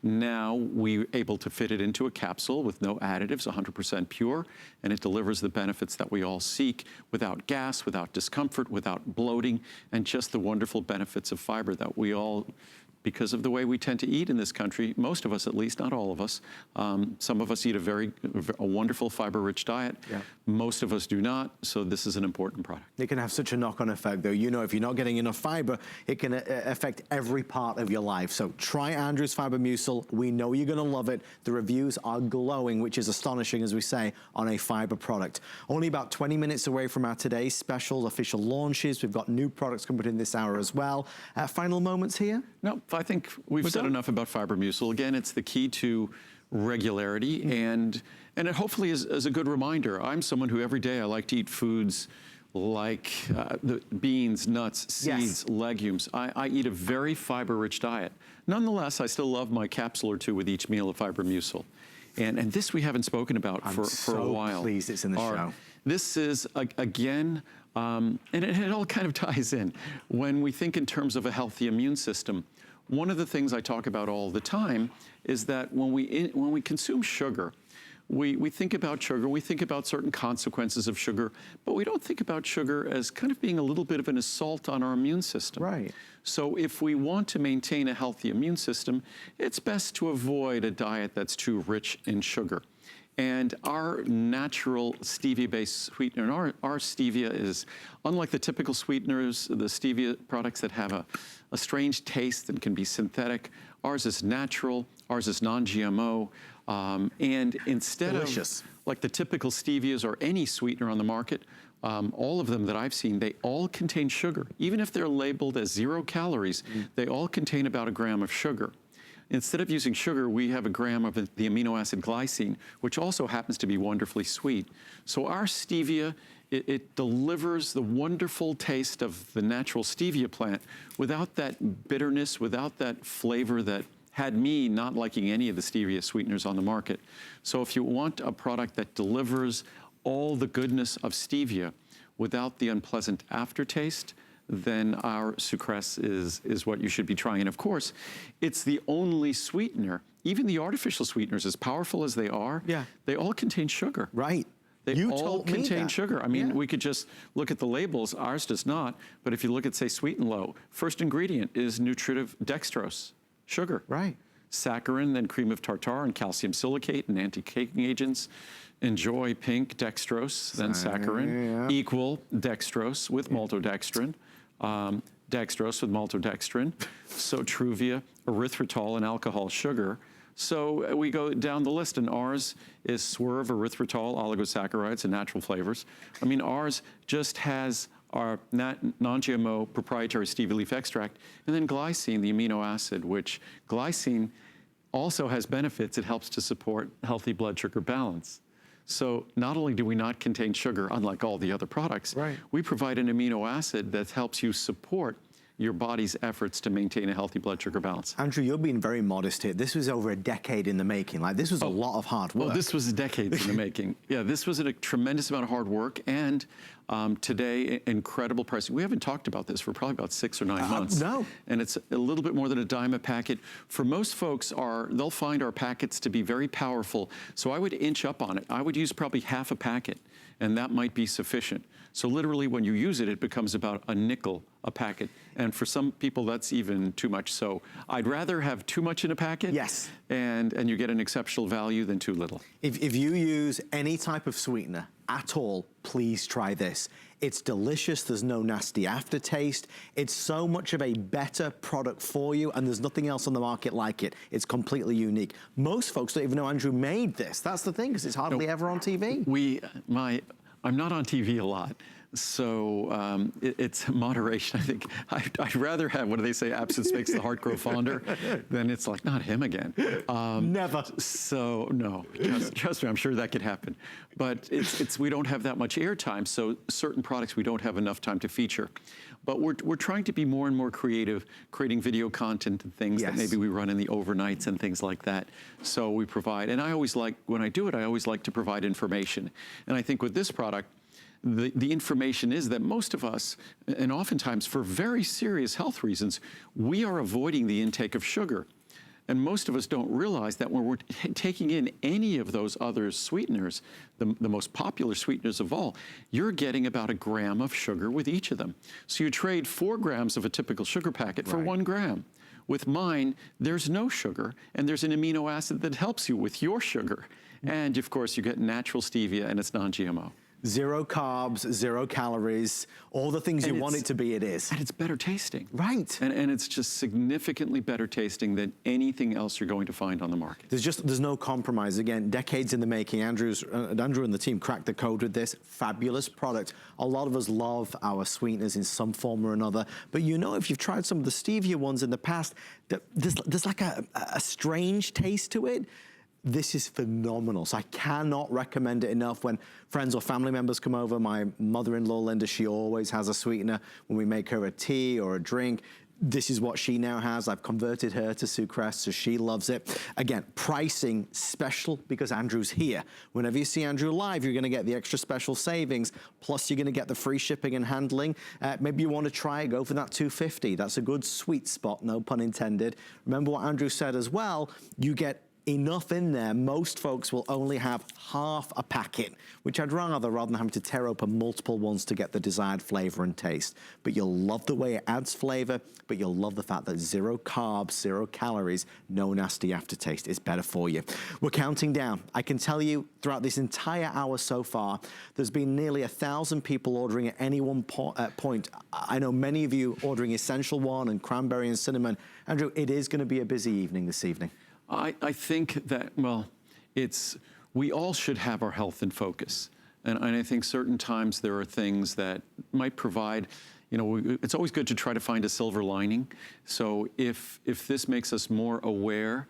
Now we're able to fit it into a capsule with no additives, 100% pure, and it delivers the benefits that we all seek without gas, without discomfort, without bloating, and just the wonderful benefits of fiber that we all, because of the way we tend to eat in this country, most of us at least, not all of us, some of us eat a wonderful fiber-rich diet. Yeah. Most of us do not, so this is an important product. It can have such a knock-on effect, though. You know, if you're not getting enough fiber, it can affect every part of your life. So try Andrew's Fibermucil. We know you're going to love it. The reviews are glowing, which is astonishing, as we say, on a fiber product. Only about 20 minutes away from our today's special official launches. We've got new products coming in this hour as well. Final moments here? No, I think we've said enough about Fibermucil. Again, it's the key to regularity, and it hopefully is a good reminder. I'm someone who every day I like to eat foods like the beans, nuts, seeds, legumes. I eat a very fiber-rich diet. Nonetheless, I still love my capsule or two with each meal of Fibermucil. And this we haven't spoken about for a while. I'm so pleased it's in the show. This is, again, and it all kind of ties in. When we think in terms of a healthy immune system, one of the things I talk about all the time is that when we consume sugar, we think about sugar, we think about certain consequences of sugar, but we don't think about sugar as kind of being a little bit of an assault on our immune system. Right. So if we want to maintain a healthy immune system, it's best to avoid a diet that's too rich in sugar. And our natural stevia-based sweetener, our stevia is, unlike the typical sweeteners, the stevia products that have a strange taste and can be synthetic, ours is natural, ours is non-GMO, and instead of like the typical stevias or any sweetener on the market, all of them that I've seen, they all contain sugar. Even if they're labeled as 0 calories, they all contain about 1 gram of sugar. Instead of using sugar, we have 1 gram of the amino acid glycine, which also happens to be wonderfully sweet. So our stevia, it delivers the wonderful taste of the natural stevia plant without that bitterness, without that flavor that had me not liking any of the stevia sweeteners on the market. So if you want a product that delivers all the goodness of stevia without the unpleasant aftertaste, then our sucrose is what you should be trying. And of course, it's the only sweetener, even the artificial sweeteners, as powerful as they are, they all contain sugar. Right. They all contain sugar. I mean, we could just look at the labels. Ours does not. But if you look at, say, Sweet and Low, first ingredient is nutritive dextrose, sugar. Right. Saccharin, then cream of tartar and calcium silicate and anti-caking agents. Enjoy pink dextrose, then saccharin. Equal dextrose with maltodextrin. Dextrose with maltodextrin. So Truvia, erythritol, and alcohol sugar. So we go down the list, and ours is Swerve, erythritol, oligosaccharides, and natural flavors. I mean, ours just has our non-GMO proprietary stevia leaf extract, and then glycine, the amino acid, which glycine also has benefits. It helps to support healthy blood sugar balance. So not only do we not contain sugar, unlike all the other products, we provide an amino acid that helps you support your body's efforts to maintain a healthy blood sugar balance. Andrew, you're being very modest here. This was over a decade in the making. Like, this was a lot of hard work. Well, this was decades in the making. Yeah, this was a tremendous amount of hard work, and today, incredible pricing. We haven't talked about this for probably about 6 or 9 months. No. And it's a little bit more than a dime a packet. For most folks, they'll find our packets to be very powerful, so I would inch up on it. I would use probably half a packet, and that might be sufficient. So literally, when you use it, it becomes about a nickel a packet. And for some people, that's even too much. So I'd rather have too much in a packet, and you get an exceptional value, than too little. If you use any type of sweetener at all, please try this. It's delicious. There's no nasty aftertaste. It's so much of a better product for you, and there's nothing else on the market like it. It's completely unique. Most folks don't even know Andrew made this. That's the thing, because it's hardly ever on TV. I'm not on TV a lot. So it's moderation. I think I'd rather have, what do they say, absence makes the heart grow fonder, than it's like, not him again. Never. So no, trust me, I'm sure that could happen. But we don't have that much airtime, so certain products we don't have enough time to feature. But we're trying to be more and more creative, creating video content and things that maybe we run in the overnights and things like that. So we provide, and I always like, when I do it, I always like to provide information. And I think with this product, the information is that most of us, and oftentimes for very serious health reasons, we are avoiding the intake of sugar. And most of us don't realize that when we're taking in any of those other sweeteners, the most popular sweeteners of all, you're getting about 1 gram of sugar with each of them. So you trade 4 grams of a typical sugar packet for 1 gram. With mine, there's no sugar, and there's an amino acid that helps you with your sugar. And of course, you get natural stevia, and it's non-GMO. 0 carbs, 0 calories, all the things you want it to be, it is. And it's better tasting. Right. And it's just significantly better tasting than anything else you're going to find on the market. There's no compromise. Again, decades in the making. Andrew and the team cracked the code with this. Fabulous product. A lot of us love our sweeteners in some form or another. But you know, if you've tried some of the stevia ones in the past, there's like a strange taste to it. This is phenomenal. So I cannot recommend it enough. When friends or family members come over, my mother-in-law, Linda, she always has a sweetener. When we make her a tea or a drink, this is what she now has. I've converted her to Sucrest, so she loves it. Again, pricing special because Andrew's here. Whenever you see Andrew live, you're gonna get the extra special savings, plus you're gonna get the free shipping and handling. Maybe you wanna try it, go for that $250. That's a good sweet spot, no pun intended. Remember what Andrew said as well, you get enough in there. Most folks will only have half a packet, which I'd rather than having to tear open multiple ones to get the desired flavor and taste. But you'll love the way it adds flavor, but you'll love the fact that 0 carbs, 0 calories, no nasty aftertaste. It's better for you. We're counting down. I can tell you throughout this entire hour so far, there's been nearly 1,000 people ordering at any one point. I know many of you ordering Essential One and Cranberry and Cinnamon. Andrew, it is going to be a busy evening this evening. I think that, well, we all should have our health in focus. And I think certain times there are things that might provide, you know, it's always good to try to find a silver lining. So if this makes us more aware,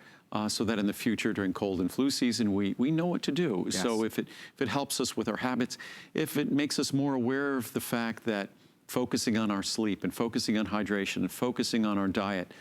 so that in the future during cold and flu season, we know what to do. Yes. So if it helps us with our habits, if it makes us more aware of the fact that focusing on our sleep and focusing on hydration and focusing on our diet,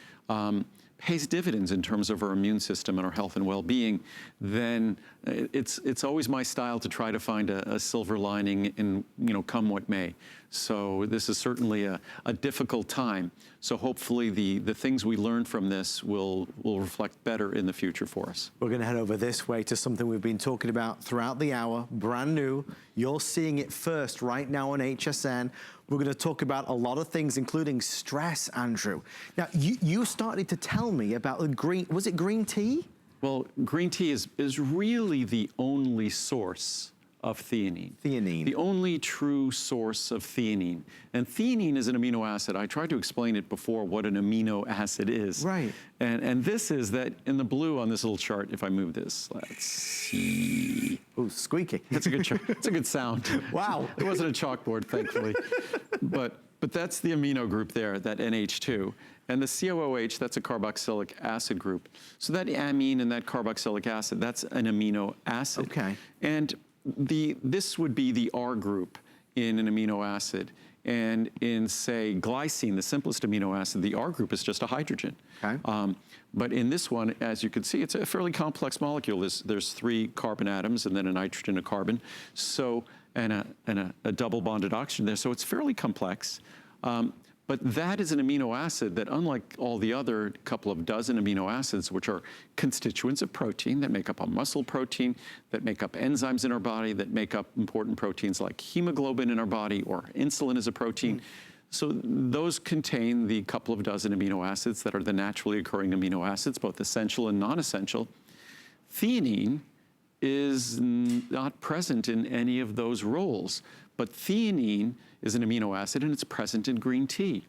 pays dividends in terms of our immune system and our health and well-being, then it's always my style to try to find a silver lining in, you know, come what may. So this is certainly a difficult time. So hopefully the things we learn from this will reflect better in the future for us. We're going to head over this way to something we've been talking about throughout the hour, brand new. You're seeing it first right now on HSN. We're going to talk about a lot of things, including stress, Andrew. Now, you started to tell me about the was it green tea? Well, green tea is really the only source of theanine. Theanine. The only true source of theanine. And theanine is an amino acid. I tried to explain it before what an amino acid is. Right. And this is that in the blue on this little chart, if I move this, let's see. Ooh, squeaky. That's a good chart. That's a good sound. Wow. It wasn't a chalkboard, thankfully. But that's the amino group there, that NH2. And the COOH, that's a carboxylic acid group. So that amine and that carboxylic acid, that's an amino acid. Okay. And this would be the R group in an amino acid. And in, say, glycine, the simplest amino acid, the R group is just a hydrogen. Okay. But in this one, as you can see, it's a fairly complex molecule. There's 3 carbon atoms and then a nitrogen, a carbon, so and a double bonded oxygen there. So it's fairly complex. But that is an amino acid that, unlike all the other couple of dozen amino acids, which are constituents of protein that make up a muscle protein, that make up enzymes in our body, that make up important proteins like hemoglobin in our body, or insulin is a protein. So those contain the couple of dozen amino acids that are the naturally occurring amino acids, both essential and non-essential. Theanine is not present in any of those roles, but theanine is an amino acid and it's present in green tea.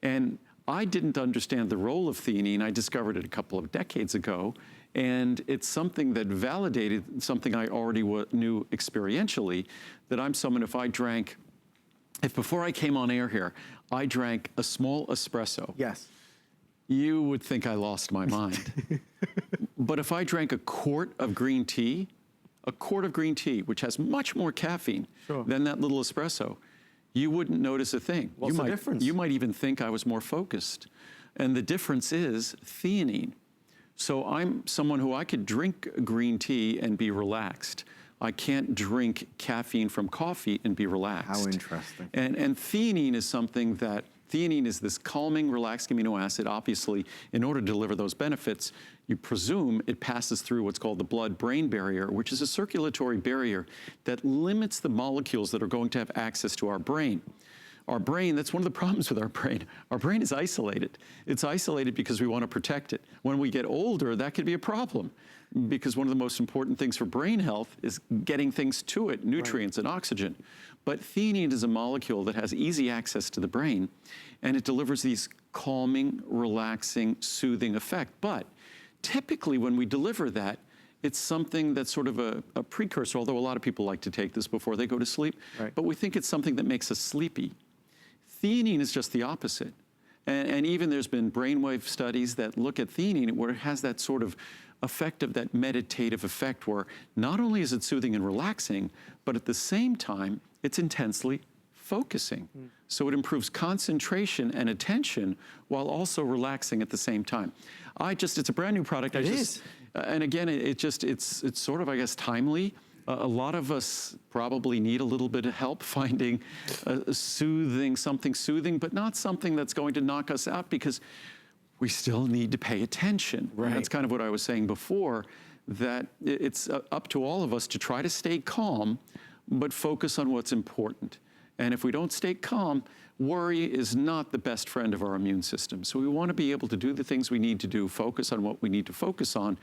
And I didn't understand the role of theanine. I discovered it a couple of decades ago, and it's something that validated something I already knew experientially, that I'm someone, if I drank if before I came on air here, I drank a small espresso, Yes. you would think I lost my mind. But if I drank a quart of green tea, which has much more caffeine than that little espresso, you wouldn't notice a thing. What's the difference? You might even think I was more focused. And the difference is theanine. So I'm someone who I could drink green tea and be relaxed. I can't drink caffeine from coffee and be relaxed. How interesting. And theanine is something that, theanine is this calming, relaxing amino acid. Obviously, in order to deliver those benefits, you presume it passes through what's called the blood-brain barrier, which is a circulatory barrier that limits the molecules that are going to have access to our brain. Our brain, that's one of the problems with our brain. Our brain is isolated. It's isolated because we want to protect it. When we get older, that could be a problem, because one of the most important things for brain health is getting things to it, nutrients and oxygen. But theanine is a molecule that has easy access to the brain, and it delivers these calming, relaxing, soothing effect. But typically when we deliver that, it's something that's sort of a precursor, although a lot of people like to take this before they go to sleep, but we think it's something that makes us sleepy. Theanine is just the opposite. And even there's been brainwave studies that look at theanine where it has that sort of effect of that meditative effect where not only is it soothing and relaxing, but at the same time, it's intensely focusing. So it improves concentration and attention while also relaxing at the same time. It's a brand new product. It is. And again, it's sort of, I guess, timely. A lot of us probably need a little bit of help finding something soothing, but not something that's going to knock us out, because we still need to pay attention. Right. And that's kind of what I was saying before, that it's up to all of us to try to stay calm, but focus on what's important. And if we don't stay calm, worry is not the best friend of our immune system. So we want to be able to do the things we need to do, focus on what we need to focus on,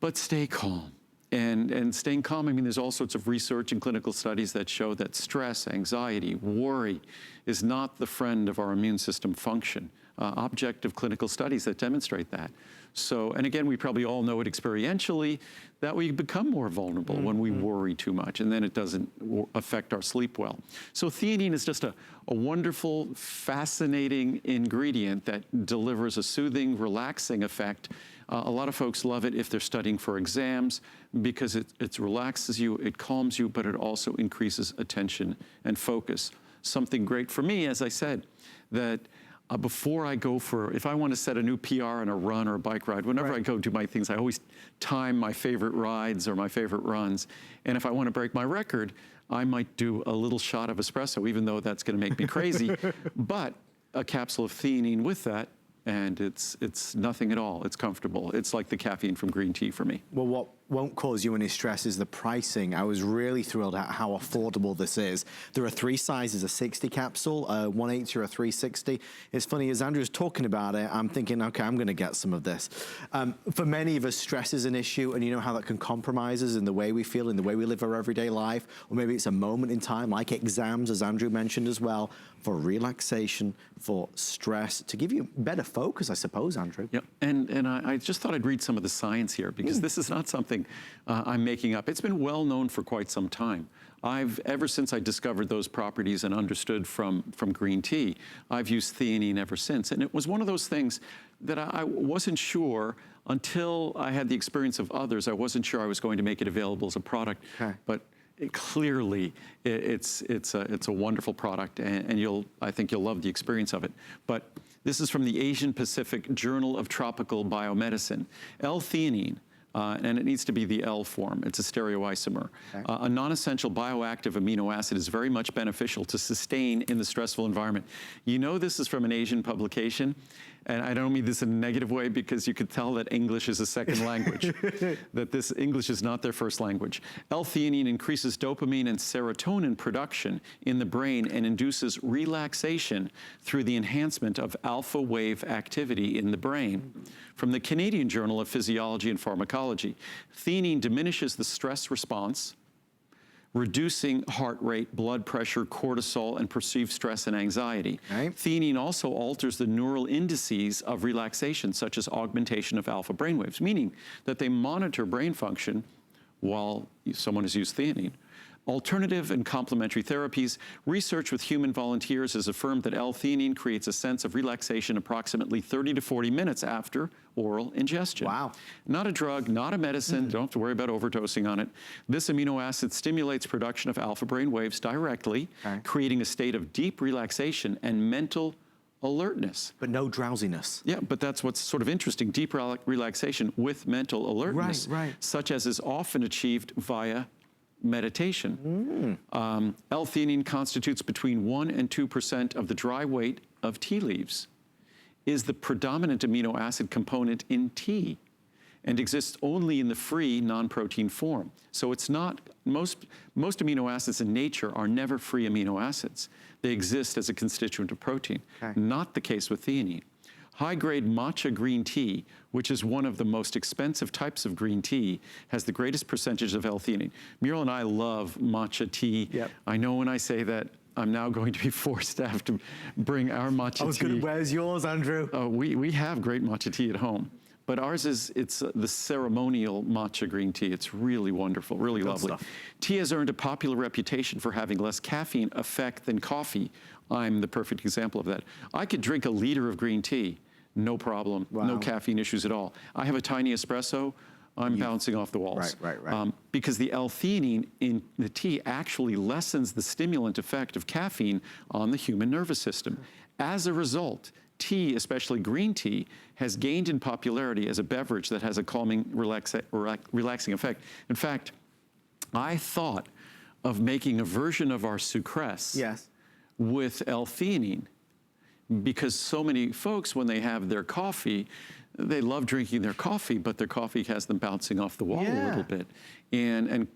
but stay calm. And staying calm, I mean, there's all sorts of research and clinical studies that show that stress, anxiety, worry is not the friend of our immune system function. Objective clinical studies that demonstrate that. So, and again, we probably all know it experientially, that we become more vulnerable when we worry too much, and then it doesn't affect our sleep well. So theanine is just a wonderful, fascinating ingredient that delivers a soothing, relaxing effect. A lot of folks love it if they're studying for exams, because it relaxes you, it calms you, but it also increases attention and focus. Something great for me, as I said, that before I go if I want to set a new PR on a run or a bike ride, whenever I go do my things, I always time my favorite rides or my favorite runs. And if I want to break my record, I might do a little shot of espresso, even though that's going to make me crazy. But a capsule of theanine with that, and it's nothing at all. It's comfortable. It's like the caffeine from green tea for me. Well, what won't cause you any stress is the pricing. I was really thrilled at how affordable this is. There are 3 sizes, a 60 capsule, a 180 or a 360. It's funny, as Andrew's talking about it, I'm thinking, okay, I'm gonna get some of this. For many of us, stress is an issue, and you know how that can compromise us in the way we feel, in the way we live our everyday life, or maybe it's a moment in time, like exams, as Andrew mentioned as well, for relaxation, for stress, to give you better focus, I suppose, Andrew. Yep, and I just thought I'd read some of the science here, because this is not something I'm making up. It's been well known for quite some time. Ever since I discovered those properties and understood from green tea, I've used theanine ever since. And it was one of those things that I wasn't sure until I had the experience of others. I wasn't sure I was going to make it available as a product, but clearly it's a wonderful product, and I think you'll love the experience of it. But this is from the Asian Pacific Journal of Tropical Biomedicine. L-theanine, and it needs to be the L form. It's a stereoisomer. A non-essential bioactive amino acid is very much beneficial to sustain in the stressful environment. You know this is from an Asian publication, and I don't mean this in a negative way, because you could tell that English is a second language, that this English is not their first language. L-theanine increases dopamine and serotonin production in the brain and induces relaxation through the enhancement of alpha wave activity in the brain. From the Canadian Journal of Physiology and Pharmacology, theanine diminishes the stress response, reducing heart rate, blood pressure, cortisol, and perceived stress and anxiety. Theanine also alters the neural indices of relaxation, such as augmentation of alpha brainwaves, meaning that they monitor brain function while someone has used theanine. Alternative and complementary therapies. Research with human volunteers has affirmed that L-theanine creates a sense of relaxation approximately 30 to 40 minutes after oral ingestion. Wow. Not a drug, not a medicine, don't have to worry about overdosing on it. This amino acid stimulates production of alpha brain waves directly, creating a state of deep relaxation and mental alertness. But no drowsiness. Yeah, but that's what's sort of interesting, deep relaxation with mental alertness, such as is often achieved via meditation. L-theanine constitutes between 1 and 2% of the dry weight of tea leaves, is the predominant amino acid component in tea, and exists only in the free non-protein form. So it's not, most amino acids in nature are never free amino acids. They exist as a constituent of protein. Not the case with theanine. High-grade matcha green tea, which is one of the most expensive types of green tea, has the greatest percentage of L-theanine. Muriel and I love matcha tea. I know when I say that, I'm now going to be forced to have to bring our matcha tea. Where's yours, Andrew? We have great matcha tea at home. But ours is, it's the Ceremonial matcha green tea. It's really wonderful, really lovely. Tea has earned a popular reputation for having less caffeine effect than coffee. I'm the perfect example of that. I could drink a liter of green tea, no problem, no caffeine issues at all. I have a tiny espresso, I'm bouncing off the walls. Because the L-theanine in the tea actually lessens the stimulant effect of caffeine on the human nervous system. As a result, tea, especially green tea, has gained in popularity as a beverage that has a calming, relaxing effect. In fact, I thought of making a version of our sucrese with L-theanine, because so many folks, when they have their coffee, they love drinking their coffee, but their coffee has them bouncing off the wall a little bit. And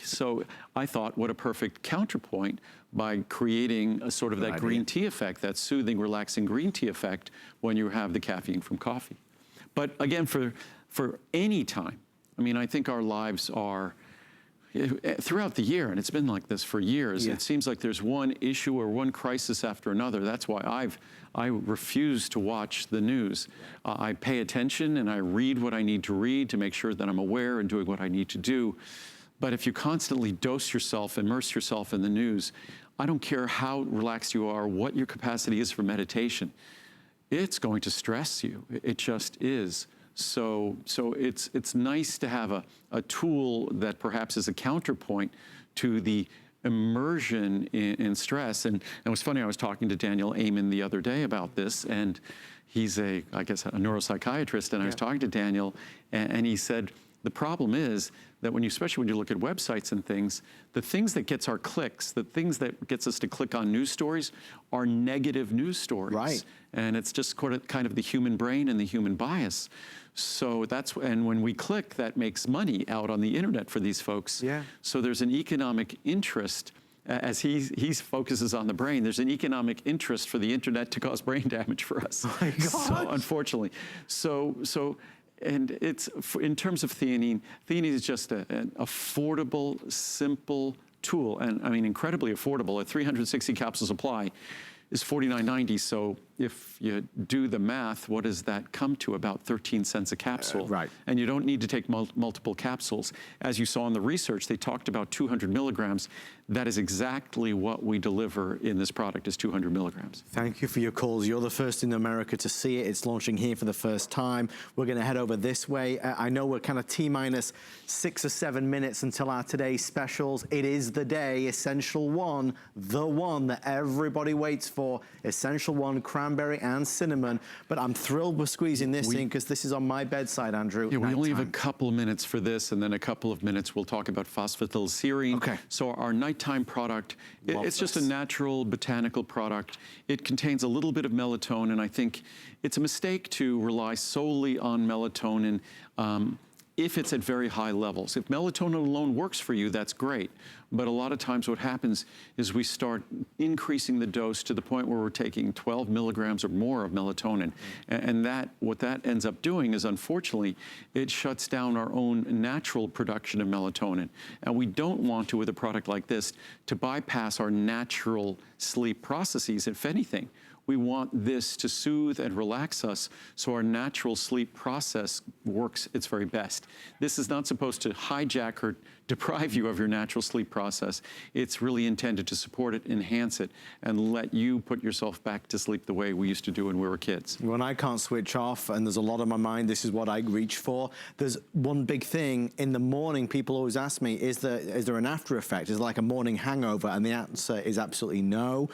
so I thought, what a perfect counterpoint by creating a sort of that green tea effect, that soothing, relaxing green tea effect when you have the caffeine from coffee. But again, for any time, I mean, I think our lives are, throughout the year, and it's been like this for years, it seems like there's one issue or one crisis after another. That's why I refuse to watch the news. I pay attention and I read what I need to read to make sure that I'm aware and doing what I need to do. But if you constantly dose yourself, immerse yourself in the news, I don't care how relaxed you are, what your capacity is for meditation, it's going to stress you. It just is. So it's nice to have a tool that perhaps is a counterpoint to the immersion in stress. And it was funny, I was talking to Daniel Amen the other day about this, and he's I guess a neuropsychiatrist, and I was talking to Daniel, and he said, the problem is that especially when you look at websites and things, the things that gets our clicks, the things that gets us to click on news stories are negative news stories. And it's just kind of the human brain and the human bias. So and when we click, that makes money out on the internet for these folks. So there's an economic interest, as he focuses on the brain, there's an economic interest for the internet to cause brain damage for us. Oh my God. So unfortunately. And it's, in terms of theanine, theanine is just an affordable, simple tool, and I mean incredibly affordable. At 360 capsule supply is $49.90. So if you do the math, what does that come to? About 13 cents a capsule. And you don't need to take multiple capsules. As you saw in the research, they talked about 200 milligrams. That is exactly what we deliver in this product, is 200 milligrams. Thank you for your calls. You're the first in America to see it. It's launching here for the first time. We're going to head over this way. I know we're kind of T-minus 6 or 7 minutes until our today's specials. It is the day, Essential One, the one that everybody waits for. Essential One, cranberry and cinnamon. But I'm thrilled we're squeezing this in, because this is on my bedside, Andrew. Yeah, we only have a couple of minutes for this, and then a couple of minutes we'll talk about phosphatidylserine. So our nighttime product, it's just a natural botanical product. It contains a little bit of melatonin. I think it's a mistake to rely solely on melatonin if it's at very high levels. If melatonin alone works for you, that's great. But a lot of times what happens is we start increasing the dose to the point where we're taking 12 milligrams or more of melatonin. And what that ends up doing is, unfortunately, it shuts down our own natural production of melatonin. And we don't want to, with a product like this, to bypass our natural sleep processes. If anything, We want this to soothe and relax us so our natural sleep process works its very best. This is not supposed to hijack or deprive you of your natural sleep process. It's really intended to support it, enhance it, and let you put yourself back to sleep the way we used to do when we were kids. When I can't switch off and there's a lot on my mind, this is what I reach for. There's one big thing in the morning. People always ask me, is there an after effect? Is it like a morning hangover? And the answer is absolutely no.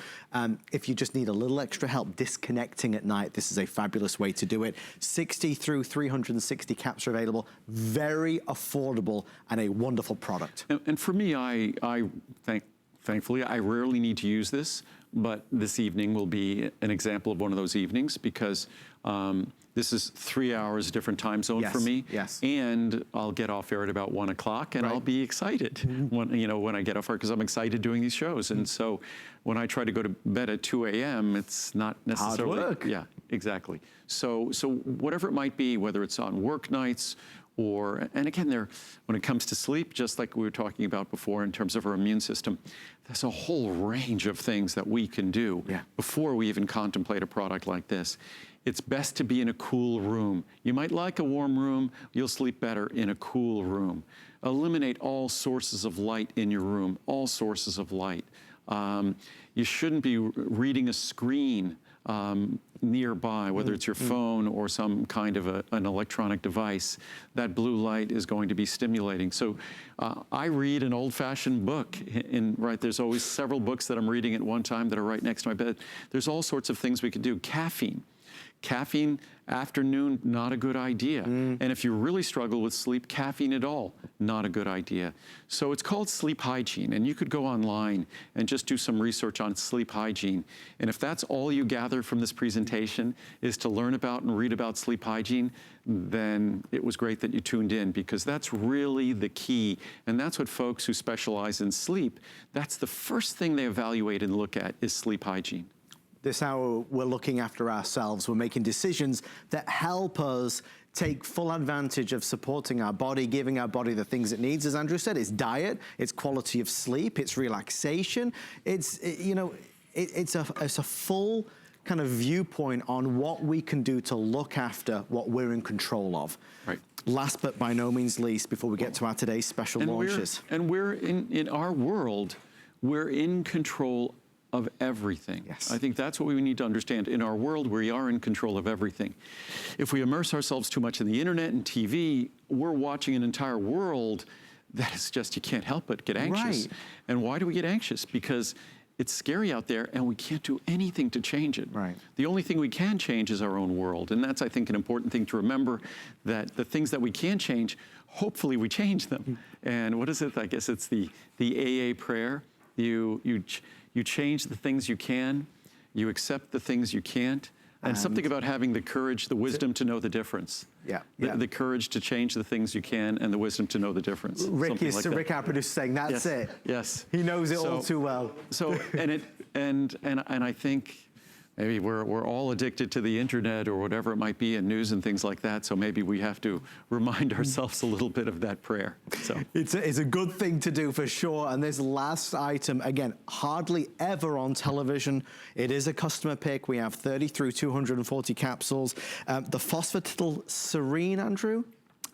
If you just need a little extra help disconnecting at night, this is a fabulous way to do it. 60 through 360 caps are available. Very affordable and a wonderful product. And for me, thankfully, I rarely need to use this, but this evening will be an example of one of those evenings because this is 3 hours different time zone for me. Yes. And I'll get off air at about 1 o'clock and I'll be excited when I get off air because I'm excited doing these shows. And so when I try to go to bed at 2 a.m., it's not necessarily hard work. Yeah, exactly. So whatever it might be, whether it's on work nights and again, when it comes to sleep, just like we were talking about before in terms of our immune system, there's a whole range of things that we can do before we even contemplate a product like this. It's best to be in a cool room. You might like a warm room, you'll sleep better in a cool room. Eliminate all sources of light in your room, all sources of light. You shouldn't be reading a screen nearby, whether it's your phone or some kind of an electronic device. That blue light is going to be stimulating. So I read an old-fashioned book. There's always several books that I'm reading at one time that are right next to my bed. There's all sorts of things we could do. Caffeine, afternoon, not a good idea. And if you really struggle with sleep, caffeine at all, not a good idea. So it's called sleep hygiene, and you could go online and just do some research on sleep hygiene. And if that's all you gather from this presentation is to learn about and read about sleep hygiene, then it was great that you tuned in because that's really the key. And that's what folks who specialize in sleep, that's the first thing they evaluate and look at is sleep hygiene. This hour, we're looking after ourselves. We're making decisions that help us take full advantage of supporting our body, giving our body the things it needs. As Andrew said, it's diet, it's quality of sleep, it's relaxation. It's a full kind of viewpoint on what we can do to look after what we're in control of. Right. Last but by no means least, before we get to our today's special launches. We're in our world, we're in control of everything. Yes. I think that's what we need to understand. In our world, we are in control of everything. If we immerse ourselves too much in the internet and TV, we're watching an entire world that is just, you can't help but get anxious. Right. And why do we get anxious? Because it's scary out there and we can't do anything to change it. Right. The only thing we can change is our own world. And that's, I think, an important thing to remember, that the things that we can change, hopefully we change them. And what is it? I guess it's the AA prayer. You change the things you can, you accept the things you can't, and something about having the courage, the wisdom to know the difference. The courage to change the things you can and the wisdom to know the difference. Rick, our producer, saying that's it. Yes. He knows it all too well. So, and I think maybe we're all addicted to the internet or whatever it might be, and news and things like that. So maybe we have to remind ourselves a little bit of that prayer. So it's a good thing to do for sure. And this last item, again, hardly ever on television. It is a customer pick. We have 30 through 240 capsules. The phosphatidylserine, Andrew?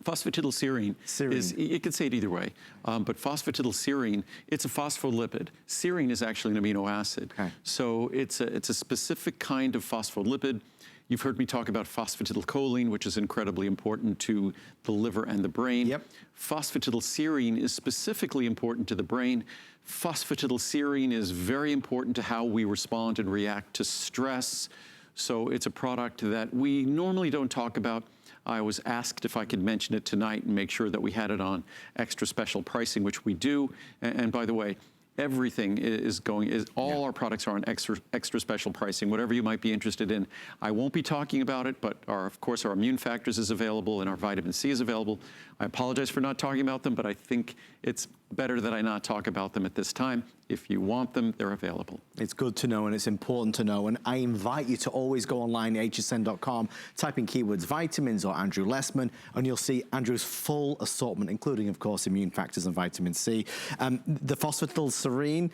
Phosphatidylserine is, you could say it either way, but phosphatidylserine, it's a phospholipid. Serine is actually an amino acid. Okay. So it's a specific kind of phospholipid. You've heard me talk about phosphatidylcholine, which is incredibly important to the liver and the brain. Yep. Phosphatidylserine is specifically important to the brain. Phosphatidylserine is very important to how we respond and react to stress. So it's a product that we normally don't talk about. I was asked if I could mention it tonight and make sure that we had it on extra special pricing, which we do. And by the way, everything all our products are on extra special pricing, whatever you might be interested in. I won't be talking about it, but of course our immune factors is available and our vitamin C is available. I apologize for not talking about them, but I think it's better that I not talk about them at this time. If you want them, they're available. It's good to know and it's important to know. And I invite you to always go online, hsn.com, type in keywords vitamins or Andrew Lessman, and you'll see Andrew's full assortment, including, of course, immune factors and vitamin C. The Phosphatidylserine Serene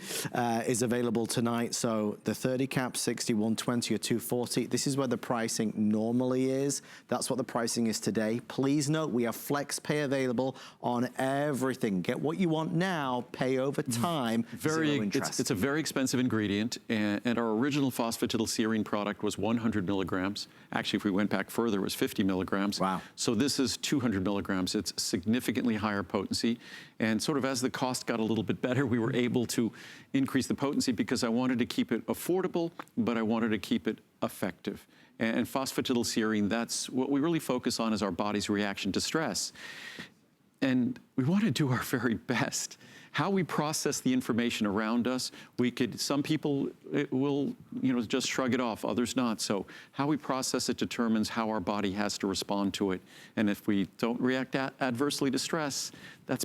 is available tonight. So the 30 cap, 60, 120 or 240. This is where the pricing normally is. That's what the pricing is today. Please note, we have flex pay available on everything. Get what you want now, pay over time. It's a very expensive ingredient, and our original phosphatidylserine product was 100 milligrams. Actually, if we went back further, it was 50 milligrams. Wow. So this is 200 milligrams. It's significantly higher potency. And sort of as the cost got a little bit better, we were able to increase the potency because I wanted to keep it affordable, but I wanted to keep it effective. And phosphatidylserine, that's what we really focus on, is our body's reaction to stress. And we want to do our very best. How we process the information around us, some people will, just shrug it off, others not. So how we process it determines how our body has to respond to it. And if we don't react adversely to stress, that's